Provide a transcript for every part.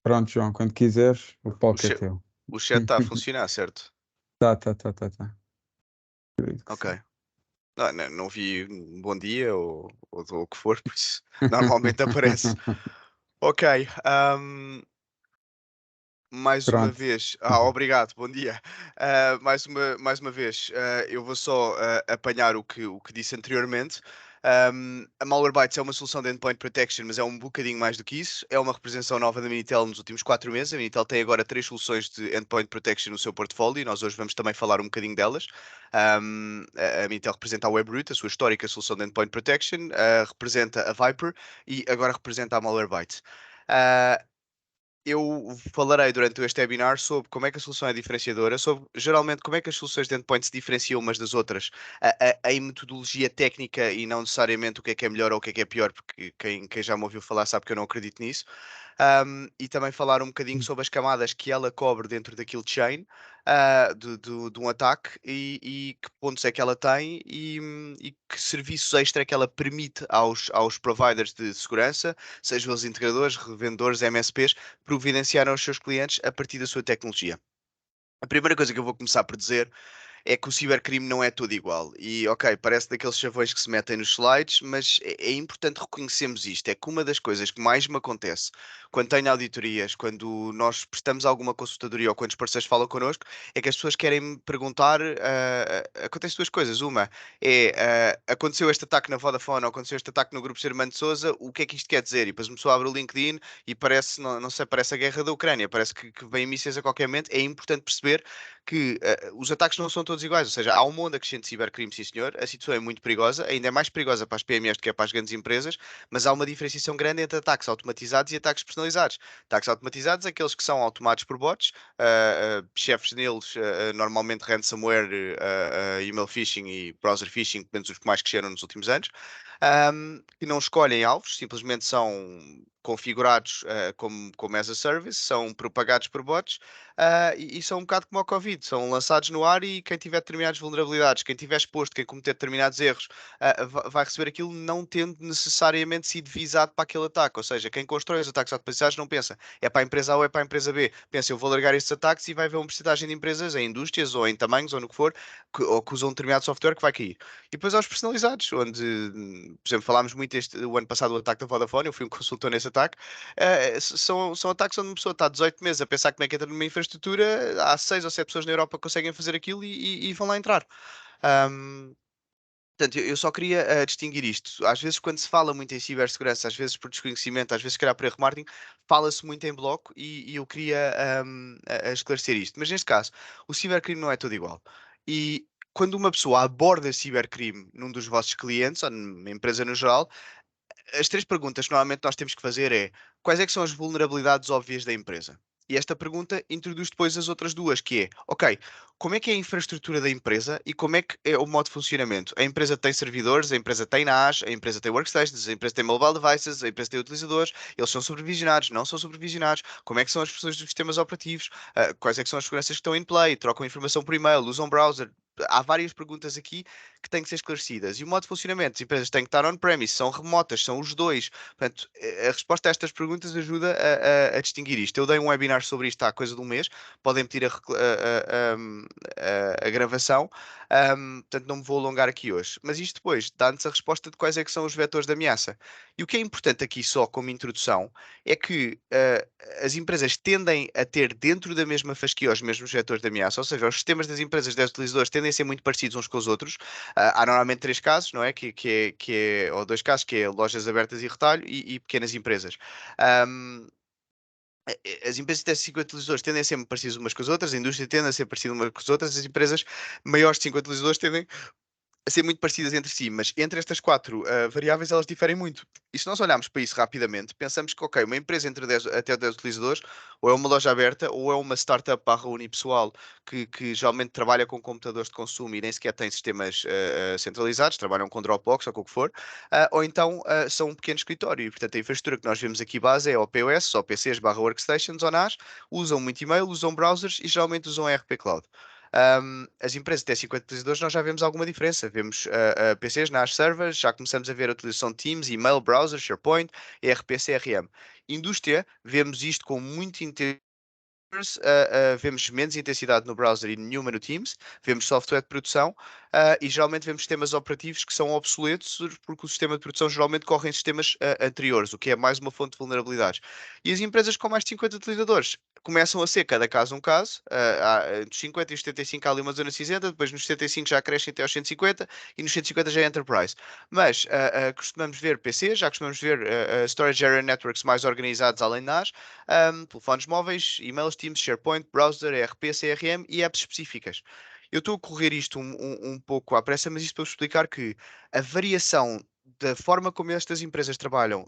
Pronto, João, quando quiseres, o O palco é chat, teu. o chat está a funcionar, certo? Tá. Acredito que sim. Ok. Não vi um bom dia ou o que for, por isso normalmente aparece. Ok. Mais uma Pronto. vez, obrigado, bom dia. Mais uma vez, eu vou só apanhar o que disse anteriormente. A Malwarebytes é uma solução de endpoint protection, mas é um bocadinho mais do que isso. É uma representação nova da Minitel nos últimos 4 meses. A Minitel tem agora 3 soluções de endpoint protection no seu portfólio e nós hoje vamos também falar um bocadinho delas. A Minitel representa a Webroot, a sua histórica solução de endpoint protection, representa a Viper e agora representa a Malwarebytes. Ah, eu falarei durante este webinar sobre como é que a solução é diferenciadora, sobre geralmente como é que as soluções de endpoint se diferenciam umas das outras, em metodologia técnica e não necessariamente o que é melhor ou o que é pior, porque quem já me ouviu falar sabe que eu não acredito nisso. E também falar um bocadinho sobre as camadas que ela cobre dentro da kill chain, de um ataque e que pontos é que ela tem e que serviços extra é que ela permite aos providers de segurança, sejam os integradores, revendedores, MSPs, providenciar aos seus clientes a partir da sua tecnologia. A primeira coisa que eu vou começar por dizer é que o cibercrime não é tudo igual. E, ok, parece daqueles chavões que se metem nos slides, mas é importante reconhecermos isto. É que uma das coisas que mais me acontece quando tenho auditorias, quando nós prestamos alguma consultadoria ou quando os parceiros falam connosco, é que as pessoas querem me perguntar. Acontece duas coisas. Uma é aconteceu este ataque na Vodafone ou aconteceu este ataque no Grupo Germano de Souza, o que é que isto quer dizer? E depois uma pessoa abre o LinkedIn e parece, não sei, parece a guerra da Ucrânia, parece que vem mísseis a qualquer momento. É importante perceber que os ataques não são todos iguais, ou seja, há um mundo acrescente de cibercrime, sim senhor, a situação é muito perigosa, ainda é mais perigosa para as PMEs do que é para as grandes empresas, mas há uma diferenciação grande entre ataques automatizados e ataques personalizados. Ataques automatizados, aqueles que são automados por bots, chefes neles, normalmente ransomware, email phishing e browser phishing, pelo menos os que mais cresceram nos últimos anos, que não escolhem alvos, simplesmente são configurados como as a service, são propagados por bots e são um bocado como o Covid, são lançados no ar e quem tiver determinadas vulnerabilidades, quem tiver exposto, quem cometer determinados erros, vai receber aquilo não tendo necessariamente sido visado para aquele ataque. Ou seja, quem constrói os ataques automatizados não pensa é para a empresa A ou é para a empresa B. Pensa, eu vou largar estes ataques e vai haver uma porcentagem de empresas em indústrias ou em tamanhos ou no que for, ou que usam um determinado software que vai cair. E depois aos personalizados, onde, por exemplo, falámos muito o ano passado do ataque da Vodafone, eu fui um consultor nesse ataque. São ataques onde uma pessoa está 18 meses a pensar como é que entra numa infraestrutura, há 6 ou 7 pessoas na Europa que conseguem fazer aquilo e vão lá entrar. Ahm, Portanto, eu só queria distinguir isto. Às vezes, quando se fala muito em cibersegurança, às vezes por desconhecimento, às vezes, se calhar, por erro de marketing, fala-se muito em bloco e eu queria esclarecer isto. Mas neste caso, o cibercrime não é todo igual. E quando uma pessoa aborda cibercrime num dos vossos clientes, ou numa empresa no geral, as três perguntas que normalmente nós temos que fazer é quais é que são as vulnerabilidades óbvias da empresa? E esta pergunta introduz depois as outras duas, que é, ok, como é que é a infraestrutura da empresa e como é que é o modo de funcionamento? A empresa tem servidores, a empresa tem NAS, a empresa tem workstations, a empresa tem mobile devices, a empresa tem utilizadores, eles são supervisionados, não são supervisionados, como é que são as versões dos sistemas operativos, quais é que são as seguranças que estão em play, trocam informação por e-mail, usam browser. Há várias perguntas aqui que têm que ser esclarecidas. E o modo de funcionamento, as empresas têm que estar on-premise, são remotas, são os dois. Portanto, a resposta a estas perguntas ajuda a distinguir isto. Eu dei um webinar sobre isto há coisa de um mês, podem pedir a gravação, portanto não me vou alongar aqui hoje. Mas isto depois dá-nos a resposta de quais é que são os vetores de ameaça. E o que é importante aqui só como introdução é que as empresas tendem a ter dentro da mesma fasquia os mesmos vetores de ameaça, ou seja, os sistemas das empresas 10 utilizadores tendem a ser muito parecidos uns com os outros. Há normalmente três casos, não é? Ou dois casos, que é lojas abertas e retalho e pequenas empresas. Um, as empresas de 50 utilizadores tendem a ser parecidas umas com as outras, a indústria tende a ser parecida umas com as outras, as empresas maiores de 50 utilizadores tendem a ser muito parecidas entre si, mas entre estas quatro variáveis elas diferem muito. E se nós olharmos para isso rapidamente, pensamos que, ok, uma empresa entre 10, até 10 utilizadores, ou é uma loja aberta, ou é uma startup barra unipessoal, que geralmente trabalha com computadores de consumo e nem sequer tem sistemas centralizados, trabalham com Dropbox ou com o que for, ou então são um pequeno escritório. E, portanto, a infraestrutura que nós vemos aqui base é OPOS, ou PCs barra workstations ou NAS, usam muito e-mail, usam browsers e geralmente usam RP Cloud. As empresas até 50 utilizadores, nós já vemos alguma diferença. Vemos PCs, NAS servers, já começamos a ver a utilização de Teams, e-mail, browser, SharePoint, ERP, CRM. Indústria, vemos isto com muito interesse. Vemos menos intensidade no browser e nenhuma no Teams, vemos software de produção e geralmente vemos sistemas operativos que são obsoletos porque o sistema de produção geralmente corre em sistemas anteriores, o que é mais uma fonte de vulnerabilidades. E as empresas com mais de 50 utilizadores começam a ser cada caso um caso, entre os 50 e os 75 há ali uma zona cinzenta, depois nos 75 já crescem até aos 150 e nos 150 já é Enterprise. Mas costumamos ver PCs, já costumamos ver Storage Area Networks mais organizados além de NAS, telefones móveis, e-mails, Teams, SharePoint, browser, ERP, CRM e apps específicas. Eu estou a correr isto um pouco à pressa, mas isto para vos explicar que a variação da forma como estas empresas trabalham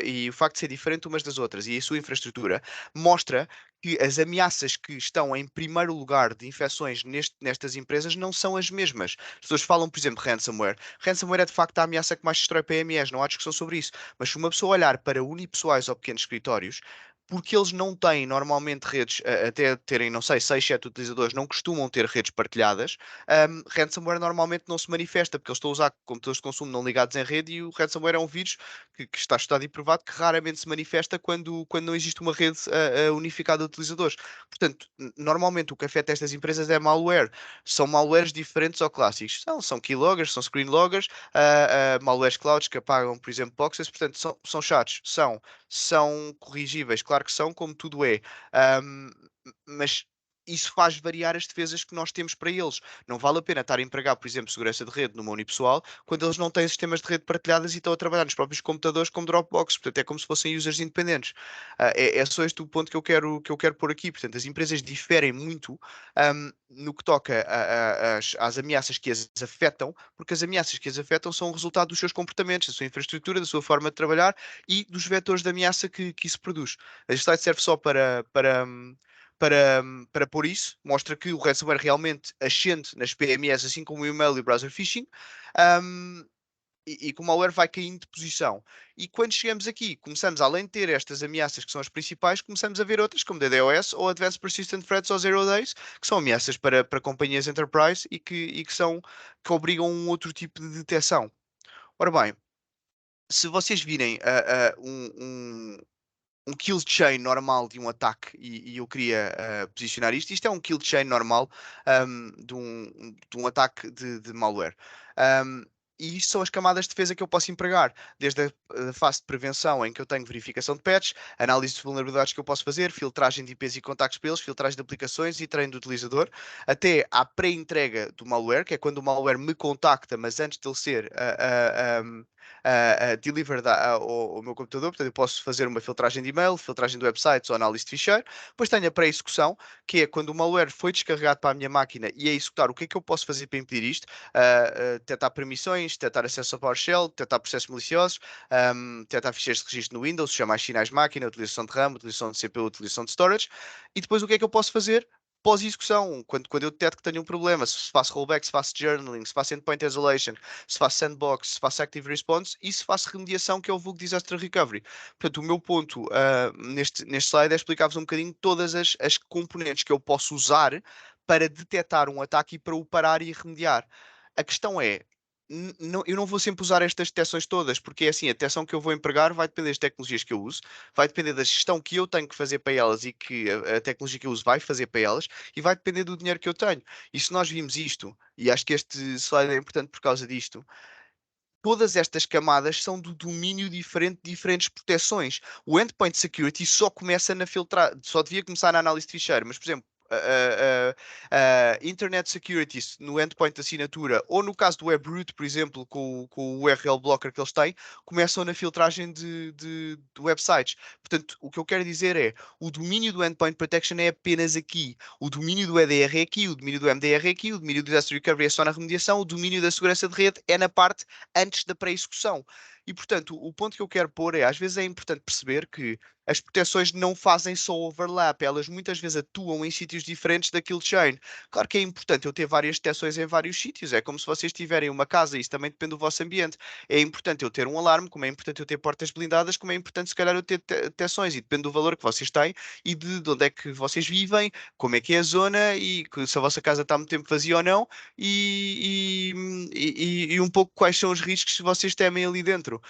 e o facto de ser diferente umas das outras e a sua infraestrutura mostra que as ameaças que estão em primeiro lugar de infecções nestas empresas não são as mesmas. As pessoas falam, por exemplo, de ransomware. Ransomware é de facto a ameaça que mais destrói PMEs, não há discussão sobre isso. Mas se uma pessoa olhar para unipessoais ou pequenos escritórios, porque eles não têm normalmente redes, até terem, não sei, 6, 7 utilizadores, não costumam ter redes partilhadas, ransomware normalmente não se manifesta, porque eles estão a usar computadores de consumo não ligados em rede e o ransomware é um vírus que está estudado e provado que raramente se manifesta quando não existe uma rede unificada de utilizadores. Portanto, normalmente o que afeta estas empresas é malware. São malwares diferentes ou clássicos. São keyloggers, são screenloggers, malwares clouds que apagam, por exemplo, boxes, portanto, são chatos, são corrigíveis, claro que são, como tudo é. Mas isso faz variar as defesas que nós temos para eles. Não vale a pena estar a empregar, por exemplo, segurança de rede numa unipessoal, quando eles não têm sistemas de rede partilhadas e estão a trabalhar nos próprios computadores como Dropbox. Portanto, é como se fossem users independentes. É só este o ponto que eu quero pôr aqui. Portanto, as empresas diferem muito no que toca às ameaças que as afetam, porque as ameaças que as afetam são o resultado dos seus comportamentos, da sua infraestrutura, da sua forma de trabalhar e dos vetores de ameaça que isso produz. Este slide serve só para pôr isso, mostra que o ransomware realmente ascende nas PMEs, assim como o email e o browser phishing, um, e que o malware vai caindo de posição. E quando chegamos aqui, começamos, além de ter estas ameaças que são as principais, começamos a ver outras, como DDoS ou Advanced Persistent Threats ou Zero Days, que são ameaças para companhias enterprise e que obrigam a um outro tipo de detecção. Ora bem, se vocês virem um kill chain normal de um ataque e eu queria posicionar isto é um kill chain normal de um ataque de malware. Um, e isto são as camadas de defesa que eu posso empregar, desde a fase de prevenção, em que eu tenho verificação de patches, análise de vulnerabilidades que eu posso fazer, filtragem de IPs e contactos para eles, filtragem de aplicações e treino do utilizador, até à pré-entrega do malware, que é quando o malware me contacta, mas antes de ele ser delivered ao meu computador, portanto eu posso fazer uma filtragem de e-mail, filtragem de websites ou análise de ficheiro, depois tenho a pré-execução, que é quando o malware foi descarregado para a minha máquina e a executar, o que é que eu posso fazer para impedir isto? Detectar permissões, detectar acesso a PowerShell, detectar processos maliciosos, detectar ficheiros de registro no Windows, chamar sinais de máquina, utilização de RAM, utilização de CPU, utilização de storage, e depois o que é que eu posso fazer? Pós-execução, quando eu detecto que tenho um problema, se faço rollback, se faço journaling, se faço endpoint isolation, se faço sandbox, se faço active response e se faço remediação, que é o vulgo disaster recovery. Portanto, o meu ponto neste slide é explicar-vos um bocadinho todas as componentes que eu posso usar para detectar um ataque e para o parar e remediar. A questão é, eu não vou sempre usar estas detecções todas, porque é assim, a detecção que eu vou empregar vai depender das tecnologias que eu uso, vai depender da gestão que eu tenho que fazer para elas e que a tecnologia que eu uso vai fazer para elas, e vai depender do dinheiro que eu tenho. E se nós vimos isto, e acho que este slide é importante por causa disto, todas estas camadas são do domínio diferente de diferentes proteções. O endpoint security só começa na só devia começar na análise de ficheiro, mas, por exemplo, Internet Security no endpoint de assinatura, ou no caso do WebRoot, por exemplo, com o URL blocker que eles têm, começam na filtragem de websites. Portanto, o que eu quero dizer é, o domínio do Endpoint Protection é apenas aqui, o domínio do EDR é aqui, o domínio do MDR é aqui, o domínio do Disaster Recovery é só na remediação, o domínio da segurança de rede é na parte antes da pré-execução. E, portanto, o ponto que eu quero pôr é, às vezes é importante perceber que as proteções não fazem só overlap, elas muitas vezes atuam em sítios diferentes da kill chain. Claro que é importante eu ter várias proteções em vários sítios, é como se vocês tiverem uma casa, isso também depende do vosso ambiente. É importante eu ter um alarme, como é importante eu ter portas blindadas, como é importante se calhar eu ter proteções, e depende do valor que vocês têm e de onde é que vocês vivem, como é que é a zona e se a vossa casa está muito tempo vazia ou não, e um pouco quais são os riscos que vocês temem ali dentro.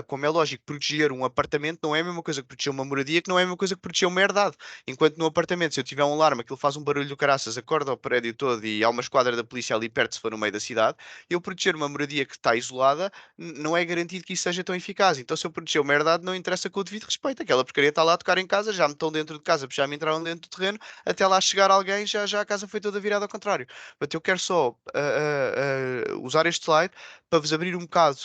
Como é lógico, proteger um apartamento não é a mesma coisa que proteger uma moradia, que não é a mesma coisa que proteger uma herdade. Enquanto no apartamento, se eu tiver um alarme, aquilo faz um barulho do caraças, acorda o prédio todo e há uma esquadra da polícia ali perto, se for no meio da cidade, eu proteger uma moradia que está isolada, não é garantido que isso seja tão eficaz. Então, se eu proteger uma herdade, não interessa com o devido respeito. Aquela porcaria está lá a tocar em casa, já me estão dentro de casa, já me entraram dentro do terreno, até lá chegar alguém, já a casa foi toda virada ao contrário. Portanto, eu quero só usar este slide para vos abrir um bocado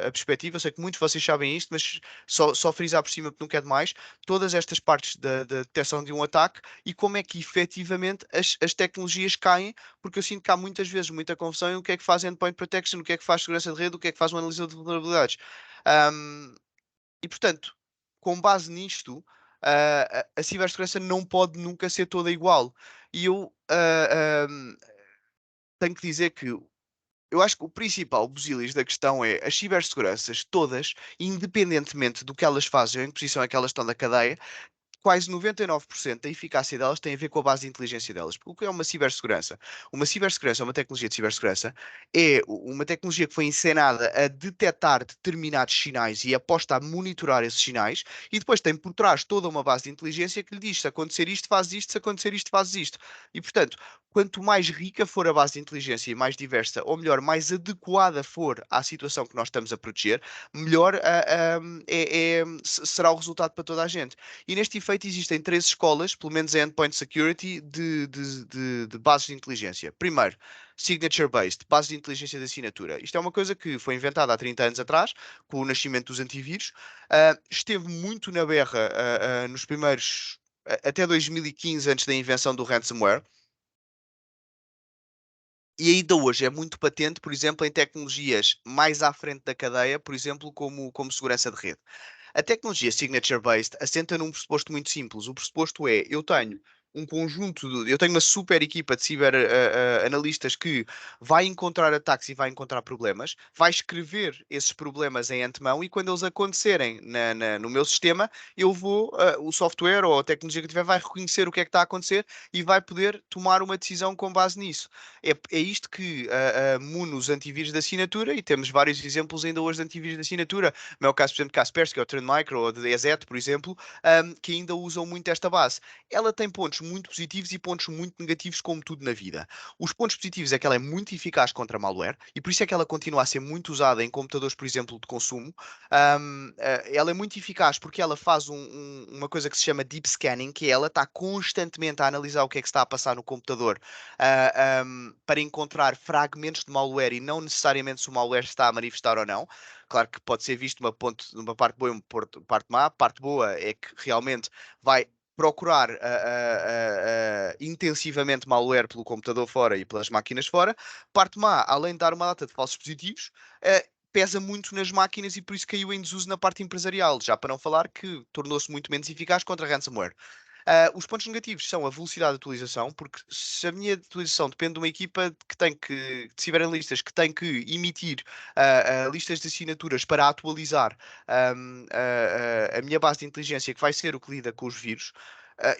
a perspectiva. Eu sei que muitos de vocês sabem isto, mas só frisar por cima porque não quero demais. Todas estas partes da detecção de um ataque e como é que efetivamente as tecnologias caem, porque eu sinto que há muitas vezes muita confusão em o que é que faz endpoint protection, o que é que faz segurança de rede, o que é que faz um analisador de vulnerabilidades. Um, e portanto, com base nisto, a cibersegurança não pode nunca ser toda igual. E eu tenho que dizer que eu acho que o principal busilis da questão é as ciberseguranças todas, independentemente do que elas fazem, em que posição é que elas estão na cadeia, quase 99% da eficácia delas tem a ver com a base de inteligência delas. Porque o que é uma cibersegurança? Uma cibersegurança, uma tecnologia de cibersegurança, é uma tecnologia que foi encenada a detectar determinados sinais e aposta a monitorar esses sinais, e depois tem por trás toda uma base de inteligência que lhe diz: se acontecer isto, faz isto, se acontecer isto, faz isto. E portanto, quanto mais rica for a base de inteligência e mais diversa, ou melhor, mais adequada for à situação que nós estamos a proteger, melhor será o resultado para toda a gente. E neste efeito existem três escolas, pelo menos em Endpoint Security, de bases de inteligência. Primeiro, Signature-Based, base de inteligência de assinatura. Isto é uma coisa que foi inventada há 30 anos atrás, com o nascimento dos antivírus. Esteve muito na berra nos primeiros, até 2015, antes da invenção do ransomware. E ainda hoje é muito patente, por exemplo, em tecnologias mais à frente da cadeia, por exemplo, como segurança de rede. A tecnologia signature-based assenta num pressuposto muito simples. O pressuposto é: eu tenho uma super equipa de ciber analistas que vai encontrar ataques e vai encontrar problemas, vai escrever esses problemas em antemão e quando eles acontecerem no meu sistema, o software ou a tecnologia que tiver vai reconhecer o que é que está a acontecer e vai poder tomar uma decisão com base nisso. É isto que mune os antivírus de assinatura, e temos vários exemplos ainda hoje de antivírus de assinatura. No meu caso, por exemplo, de Kaspersky ou Trend Micro ou de EZ, por exemplo, que ainda usam muito esta base. Ela tem pontos muito positivos e pontos muito negativos, como tudo na vida. Os pontos positivos é que ela é muito eficaz contra malware e por isso é que ela continua a ser muito usada em computadores, por exemplo, de consumo. Ela é muito eficaz porque ela faz uma coisa que se chama deep scanning, que ela está constantemente a analisar o que é que está a passar no computador, para encontrar fragmentos de malware e não necessariamente se o malware está a manifestar ou não. Claro que pode ser visto numa parte boa e uma parte má. A parte boa é que realmente vai procurar intensivamente malware pelo computador fora e pelas máquinas fora. Parte má, além de dar uma data de falsos positivos, pesa muito nas máquinas e por isso caiu em desuso na parte empresarial, já para não falar que tornou-se muito menos eficaz contra ransomware. Os pontos negativos são a velocidade de atualização, porque se a minha atualização depende de uma equipa de ciberanalistas que tem que emitir listas de assinaturas para atualizar a minha base de inteligência, que vai ser o que lida com os vírus.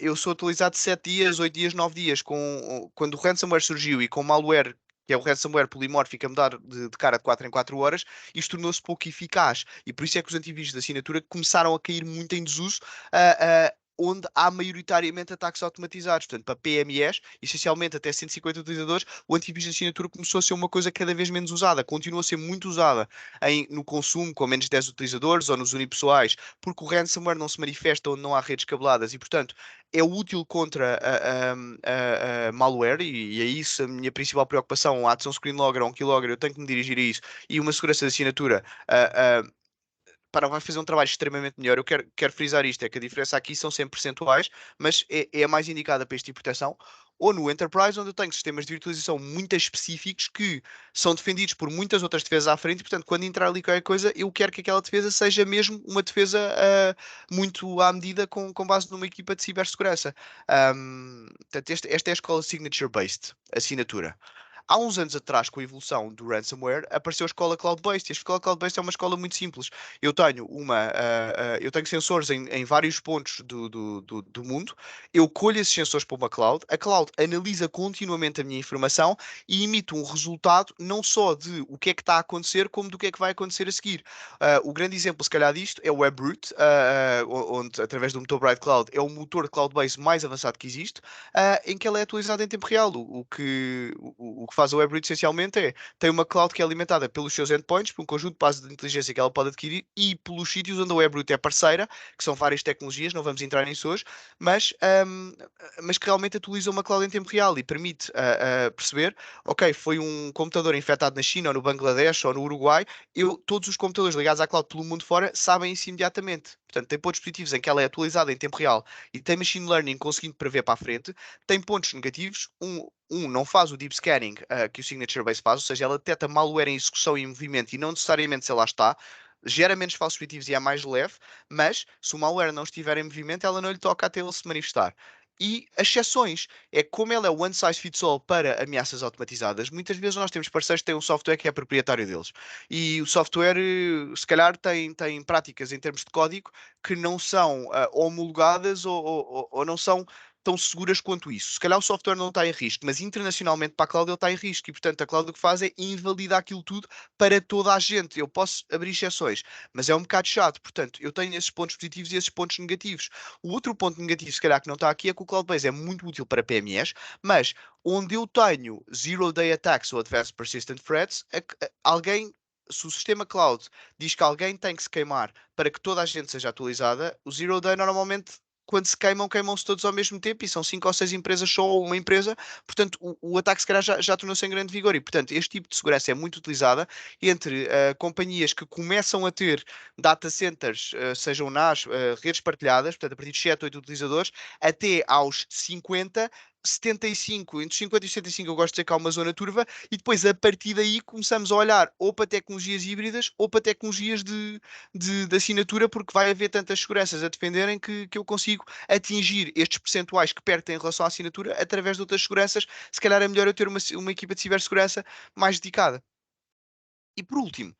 Eu sou atualizado de 7 dias, 8 dias, 9 dias. Quando o ransomware surgiu e com malware, que é o ransomware polimórfico a mudar de cara de 4 em 4 horas, isto tornou-se pouco eficaz. E por isso é que os antivírus de assinatura começaram a cair muito em desuso, onde há maioritariamente ataques automatizados. Portanto, para PMEs, essencialmente até 150 utilizadores, o antivírus de assinatura começou a ser uma coisa cada vez menos usada. Continua a ser muito usada no consumo, com menos de 10 utilizadores ou nos unipessoais, porque o ransomware não se manifesta onde não há redes cabeladas e, portanto, é útil contra a malware, e é isso a minha principal preocupação. A adição screen logger ou um keylogger, eu tenho que me dirigir a isso, e uma segurança de assinatura. Vai fazer um trabalho extremamente melhor. Eu quero frisar isto: é que a diferença aqui são sempre percentuais, mas é a mais indicada para este tipo de proteção. ou no Enterprise, onde eu tenho sistemas de virtualização muito específicos que são defendidos por muitas outras defesas à frente, e portanto, quando entrar ali qualquer coisa, eu quero que aquela defesa seja mesmo uma defesa muito à medida com base numa equipa de cibersegurança. Portanto, esta é a escola Signature-Based, assinatura. Há uns anos atrás, com a evolução do ransomware, apareceu a escola cloud-based. E a escola cloud-based é uma escola muito simples. Eu tenho sensores em vários pontos do mundo, eu colho esses sensores para uma cloud, a cloud analisa continuamente a minha informação e emite um resultado não só de o que é que está a acontecer, como do que é que vai acontecer a seguir. O grande exemplo, se calhar, disto é o WebRoot, onde, através do motor Bright Cloud, é o motor de cloud-based mais avançado que existe, em que ele é atualizado em tempo real. O que faz o WebRoot essencialmente tem uma cloud que é alimentada pelos seus endpoints, por um conjunto de bases de inteligência que ela pode adquirir e pelos sítios onde a WebRoot é parceira, que são várias tecnologias, não vamos entrar nisso hoje, mas, mas que realmente atualiza uma cloud em tempo real e permite perceber, ok, foi um computador infectado na China ou no Bangladesh ou no Uruguai, todos os computadores ligados à cloud pelo mundo fora sabem isso imediatamente. Portanto, tem pontos positivos em que ela é atualizada em tempo real e tem machine learning conseguindo prever para a frente, tem pontos negativos. Não faz o deep scanning que o Signature Base faz, ou seja, ela detecta malware em execução e em movimento e não necessariamente se ela está, gera menos falsos positivos e é mais leve, mas se o malware não estiver em movimento, ela não lhe toca até ele se manifestar. E as exceções, é como ela é one size fits all para ameaças automatizadas, muitas vezes nós temos parceiros que têm um software que é proprietário deles. E o software, se calhar, tem práticas em termos de código que não são homologadas ou não são tão seguras quanto isso. Se calhar o software não está em risco, mas internacionalmente para a cloud ele está em risco e, portanto, a cloud o que faz é invalidar aquilo tudo para toda a gente. Eu posso abrir exceções, mas é um bocado chato. Portanto, eu tenho esses pontos positivos e esses pontos negativos. O outro ponto negativo, se calhar, que não está aqui é que o Cloudbase é muito útil para PMEs, mas onde eu tenho Zero Day Attacks ou Advanced Persistent Threats, alguém se o sistema cloud diz que alguém tem que se queimar para que toda a gente seja atualizada, o Zero Day normalmente, quando se queimam, queimam-se todos ao mesmo tempo e são 5 ou 6 empresas só ou uma empresa, portanto o ataque se calhar já tornou-se em grande vigor e portanto este tipo de segurança é muito utilizada entre companhias que começam a ter data centers, sejam NAS, redes partilhadas, portanto a partir de 7, 8 utilizadores, até aos 50, 75, entre 50 e 75 eu gosto de dizer que há uma zona turva e depois a partir daí começamos a olhar ou para tecnologias híbridas ou para tecnologias de assinatura, porque vai haver tantas seguranças a defenderem que eu consigo atingir estes percentuais que perdem em relação à assinatura através de outras seguranças. Se calhar é melhor eu ter uma equipa de cibersegurança mais dedicada. E por último,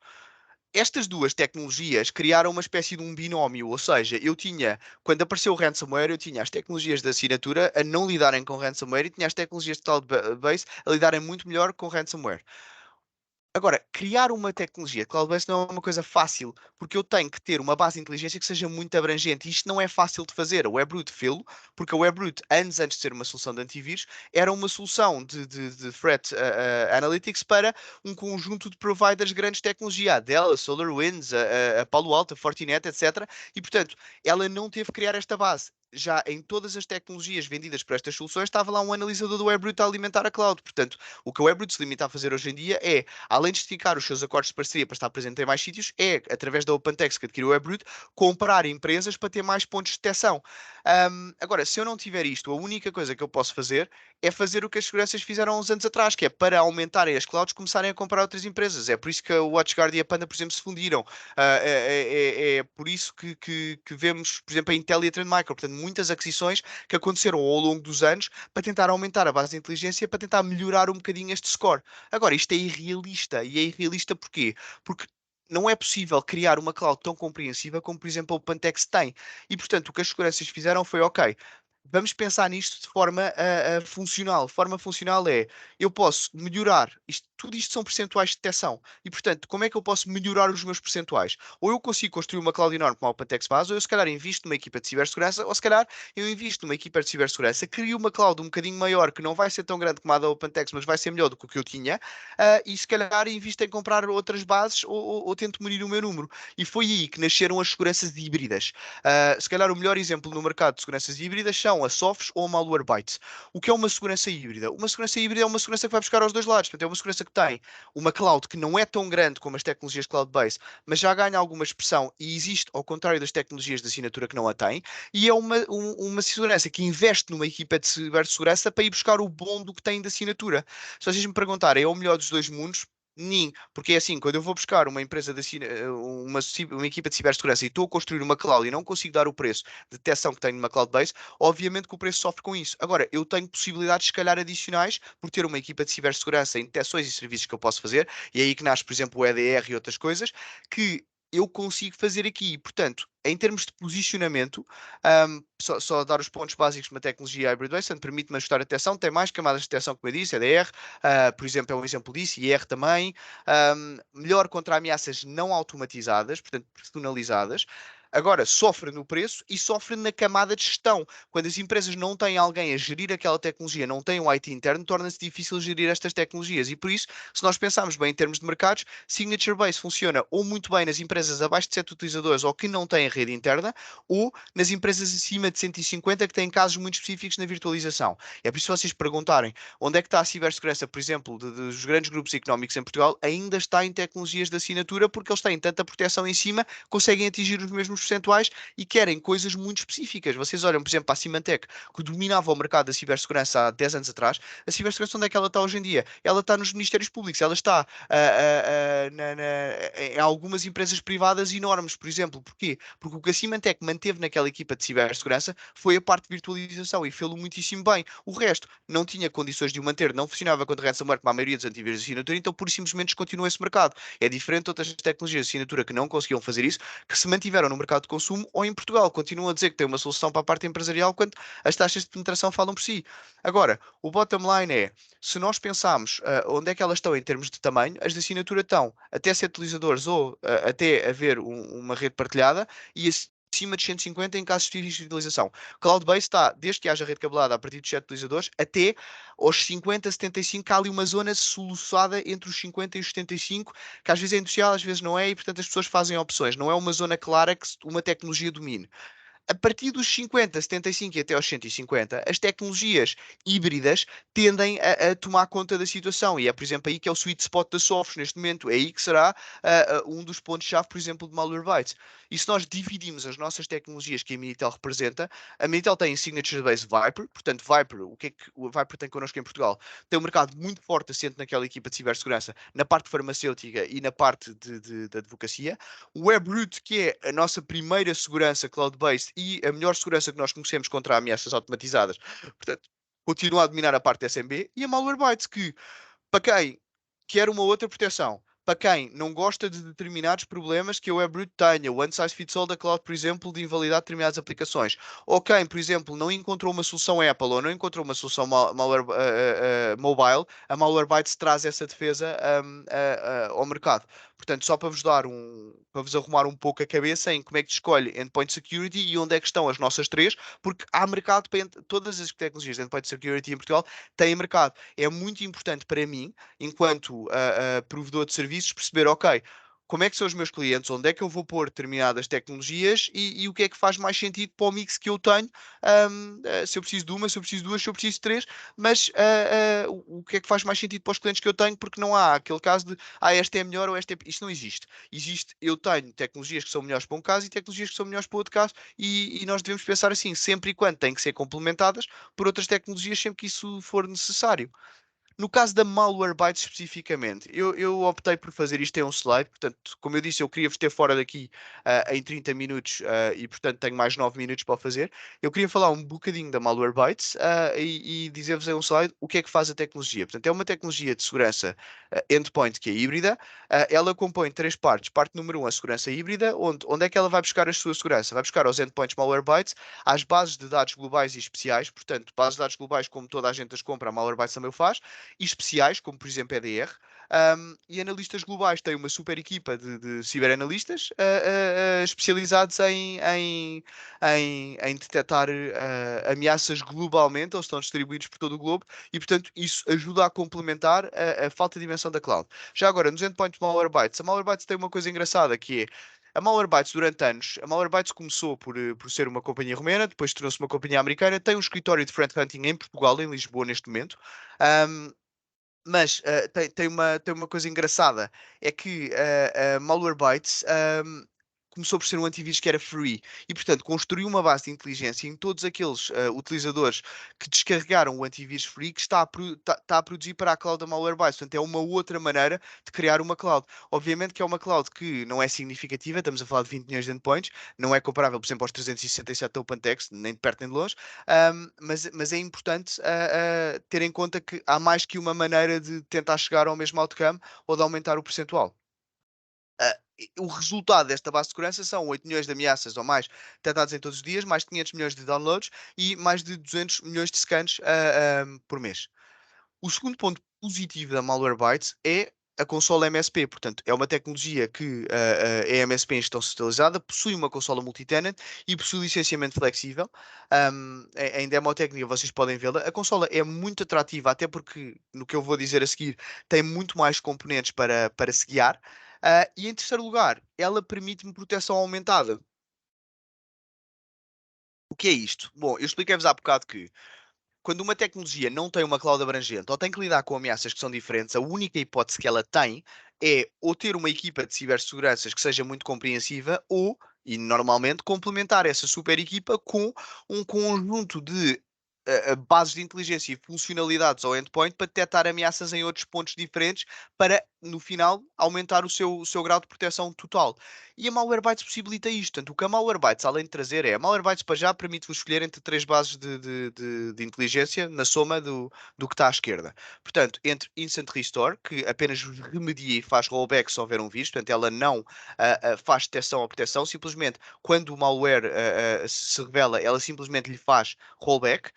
estas duas tecnologias criaram uma espécie de um binómio, ou seja, quando apareceu o ransomware, eu tinha as tecnologias de assinatura a não lidarem com ransomware e tinha as tecnologias de cloud-based a lidarem muito melhor com ransomware. Agora, criar uma tecnologia cloud-based não é uma coisa fácil, porque eu tenho que ter uma base de inteligência que seja muito abrangente e isto não é fácil de fazer. A WebRoot fez-lo, porque a WebRoot, antes de ser uma solução de antivírus, era uma solução de threat analytics para um conjunto de providers de grandes tecnologia, a Dell, a SolarWinds, a Palo Alto, a Fortinet, etc. E, portanto, ela não teve que criar esta base. Já em todas as tecnologias vendidas para estas soluções, estava lá um analisador do WebRoot a alimentar a cloud. Portanto, o que a WebRoot se limita a fazer hoje em dia é, além de justificar os seus acordos de parceria para estar presente em mais sítios, é, através da OpenText que adquiriu o WebRoot, comprar empresas para ter mais pontos de detecção. Agora, se eu não tiver isto, a única coisa que eu posso fazer é fazer o que as seguranças fizeram há uns anos atrás, que é para aumentarem as clouds, começarem a comprar outras empresas. É por isso que a WatchGuard e a Panda, por exemplo, se fundiram. É por isso que vemos, por exemplo, a Intel e a Trend Micro. Portanto, muitas aquisições que aconteceram ao longo dos anos para tentar aumentar a base de inteligência, para tentar melhorar um bocadinho este score. Agora, isto é irrealista. E é irrealista porquê? Porque não é possível criar uma cloud tão compreensiva como, por exemplo, o OpenText tem. E, portanto, o que as seguranças fizeram foi, ok, vamos pensar nisto de forma funcional. Forma funcional é, eu posso melhorar, tudo isto são percentuais de detecção. E, portanto, como é que eu posso melhorar os meus percentuais? Ou eu consigo construir uma cloud enorme como a OpenText faz, ou eu se calhar invisto numa equipa de cibersegurança, ou se calhar eu invisto numa equipa de cibersegurança, crio uma cloud um bocadinho maior, que não vai ser tão grande como a da OpenText, mas vai ser melhor do que o que eu tinha, e se calhar invisto em comprar outras bases ou tento medir o meu número. E foi aí que nasceram as seguranças híbridas. Se calhar o melhor exemplo no mercado de seguranças híbridas são a Sophos ou a Malwarebytes. O que é uma segurança híbrida? Uma segurança híbrida é uma segurança que vai buscar aos dois lados. Portanto, é uma segurança que que tem uma cloud que não é tão grande como as tecnologias cloud-based, mas já ganha alguma expressão e existe ao contrário das tecnologias de assinatura que não a têm, e é uma segurança que investe numa equipa de cibersegurança para ir buscar o bom do que tem de assinatura. Se vocês me perguntarem, é o melhor dos dois mundos? Nem, porque é assim, quando eu vou buscar uma empresa uma equipa de cibersegurança e estou a construir uma cloud e não consigo dar o preço de detecção que tenho numa cloud base, obviamente que o preço sofre com isso. Agora, eu tenho possibilidades, se calhar, adicionais por ter uma equipa de cibersegurança em detecções e serviços que eu posso fazer, e é aí que nasce, por exemplo, o EDR e outras coisas, que eu consigo fazer aqui. Portanto, em termos de posicionamento, só dar os pontos básicos de uma tecnologia hybrid base, portanto, permite-me ajustar a detecção, tem mais camadas de detecção, como eu disse, EDR, por exemplo, é um exemplo disso, IR também, melhor contra ameaças não automatizadas, portanto, personalizadas. Agora, sofre no preço e sofre na camada de gestão. Quando as empresas não têm alguém a gerir aquela tecnologia, não têm um IT interno, torna-se difícil gerir estas tecnologias. E por isso, se nós pensarmos bem em termos de mercados, Signature Base funciona ou muito bem nas empresas abaixo de 7 utilizadores ou que não têm rede interna, ou nas empresas acima de 150 que têm casos muito específicos na virtualização. É por isso que vocês perguntarem onde é que está a cibersegurança, por exemplo, dos grandes grupos económicos em Portugal, ainda está em tecnologias de assinatura porque eles têm tanta proteção em cima, conseguem atingir os mesmos percentuais e querem coisas muito específicas. Vocês olham, por exemplo, para a Symantec, que dominava o mercado da cibersegurança há 10 anos atrás. A cibersegurança, onde é que ela está hoje em dia? Ela está nos ministérios públicos, ela está em algumas empresas privadas enormes, por exemplo. Porquê? Porque o que a Symantec manteve naquela equipa de cibersegurança foi a parte de virtualização e fez-lo muitíssimo bem. O resto não tinha condições de o manter, não funcionava contra ransomware como a maioria dos antivírus de assinatura, então pura e simplesmente descontinuou esse mercado. É diferente de outras tecnologias de assinatura que não conseguiam fazer isso, que se mantiveram no mercado de consumo ou em Portugal. Continuam a dizer que tem uma solução para a parte empresarial quando as taxas de penetração falam por si. Agora, o bottom line é, se nós pensarmos onde é que elas estão em termos de tamanho, as de assinatura estão até 7 utilizadores ou até haver uma rede partilhada e acima de 150 em casos específicos de utilização. Cloud-based está, desde que haja rede cabelada a partir de 7 utilizadores, até aos 50, 75, há ali uma zona soluçada entre os 50 e os 75, que às vezes é industrial, às vezes não é, e portanto as pessoas fazem opções. Não é uma zona clara que uma tecnologia domine. A partir dos 50, 75 e até aos 150, as tecnologias híbridas tendem a tomar conta da situação. E é, por exemplo, aí que é o sweet spot da software neste momento. É aí que será um dos pontos-chave, por exemplo, de Malwarebytes. E se nós dividimos as nossas tecnologias que a Minitel representa, a Minitel tem Signature Base Viper, portanto, Viper, o que é que o Viper tem connosco em Portugal? Tem um mercado muito forte assente naquela equipa de cibersegurança, na parte farmacêutica e na parte de advocacia. O Webroot, que é a nossa primeira segurança cloud-based e a melhor segurança que nós conhecemos contra ameaças automatizadas. Portanto, continua a dominar a parte SMB. E a Malwarebytes, que para quem quer uma outra proteção, para quem não gosta de determinados problemas que a Webroot tenha, o One Size Fits All da Cloud, por exemplo, de invalidar determinadas aplicações, ou quem, por exemplo, não encontrou uma solução Apple ou não encontrou uma solução mobile, a Malwarebytes traz essa defesa ao mercado. Portanto, só para vos para vos arrumar um pouco a cabeça em como é que se escolhe Endpoint Security e onde é que estão as nossas três, porque há mercado para todas as tecnologias de Endpoint Security em Portugal têm mercado. É muito importante para mim, enquanto provedor de serviços, perceber, ok, como é que são os meus clientes, onde é que eu vou pôr determinadas tecnologias e o que é que faz mais sentido para o mix que eu tenho, se eu preciso de uma, se eu preciso de duas, se eu preciso de três, mas o que é que faz mais sentido para os clientes que eu tenho, porque não há aquele caso de, esta é melhor ou esta é... Isto não existe. Existe, eu tenho tecnologias que são melhores para um caso e tecnologias que são melhores para outro caso e nós devemos pensar assim, sempre e quando têm que ser complementadas por outras tecnologias, sempre que isso for necessário. No caso da Malwarebytes especificamente, eu optei por fazer isto em um slide, portanto, como eu disse, eu queria vos ter fora daqui em 30 minutos e, portanto, tenho mais 9 minutos para o fazer. Eu queria falar um bocadinho da Malwarebytes e dizer-vos em um slide o que é que faz a tecnologia. Portanto, é uma tecnologia de segurança endpoint que é híbrida. Ela compõe três partes. Parte número um, a segurança híbrida, onde é que ela vai buscar a sua segurança? Vai buscar aos endpoints Malwarebytes, às bases de dados globais e especiais, portanto, bases de dados globais como toda a gente as compra, a Malwarebytes também o faz, e especiais, como por exemplo EDR, e analistas globais têm uma super equipa de ciberanalistas especializados em detectar ameaças globalmente, eles estão distribuídos por todo o globo e, portanto, isso ajuda a complementar a falta de dimensão da cloud. Já agora, nos endpoints Malwarebytes, a Malwarebytes tem uma coisa engraçada que é a Malwarebytes, durante anos, a Malwarebytes começou por ser uma companhia romena, depois tornou-se uma companhia americana, tem um escritório de threat hunting em Portugal, em Lisboa, neste momento. Um, Mas tem uma coisa engraçada, é que a Malwarebytes começou por ser um antivírus que era free e, portanto, construiu uma base de inteligência em todos aqueles utilizadores que descarregaram o antivírus free que está a produzir para a cloud da Malwarebytes. Portanto, é uma outra maneira de criar uma cloud. Obviamente que é uma cloud que não é significativa, estamos a falar de 20 milhões de endpoints, não é comparável, por exemplo, aos 367 da OpenText, nem de perto nem de longe, mas é importante ter em conta que há mais que uma maneira de tentar chegar ao mesmo outcome ou de aumentar o percentual. O resultado desta base de segurança são 8 milhões de ameaças ou mais detectadas em todos os dias, mais de 500 milhões de downloads e mais de 200 milhões de scans por mês. O segundo ponto positivo da Malwarebytes é a consola MSP, portanto, é uma tecnologia que é MSP em gestão centralizada, possui uma consola multi-tenant e possui licenciamento flexível. Em demo técnica vocês podem vê-la. A consola é muito atrativa, até porque, no que eu vou dizer a seguir, tem muito mais componentes para se guiar. E em terceiro lugar, ela permite-me proteção aumentada. O que é isto? Bom, eu expliquei-vos há bocado que quando uma tecnologia não tem uma cloud abrangente ou tem que lidar com ameaças que são diferentes, a única hipótese que ela tem é ou ter uma equipa de ciberseguranças que seja muito compreensiva ou, e normalmente, complementar essa super equipa com um conjunto de bases de inteligência e funcionalidades ao endpoint para detectar ameaças em outros pontos diferentes para, no final, aumentar o seu grau de proteção total. E a Malwarebytes possibilita isto. Portanto, o que a Malwarebytes, além de trazer, é a Malwarebytes para já permite-vos escolher entre três bases de inteligência na soma do que está à esquerda. Portanto, entre Instant Restore, que apenas vos remedia e faz rollback se houver um vírus, portanto, ela não faz detecção ou proteção, simplesmente quando o malware se revela, ela simplesmente lhe faz rollback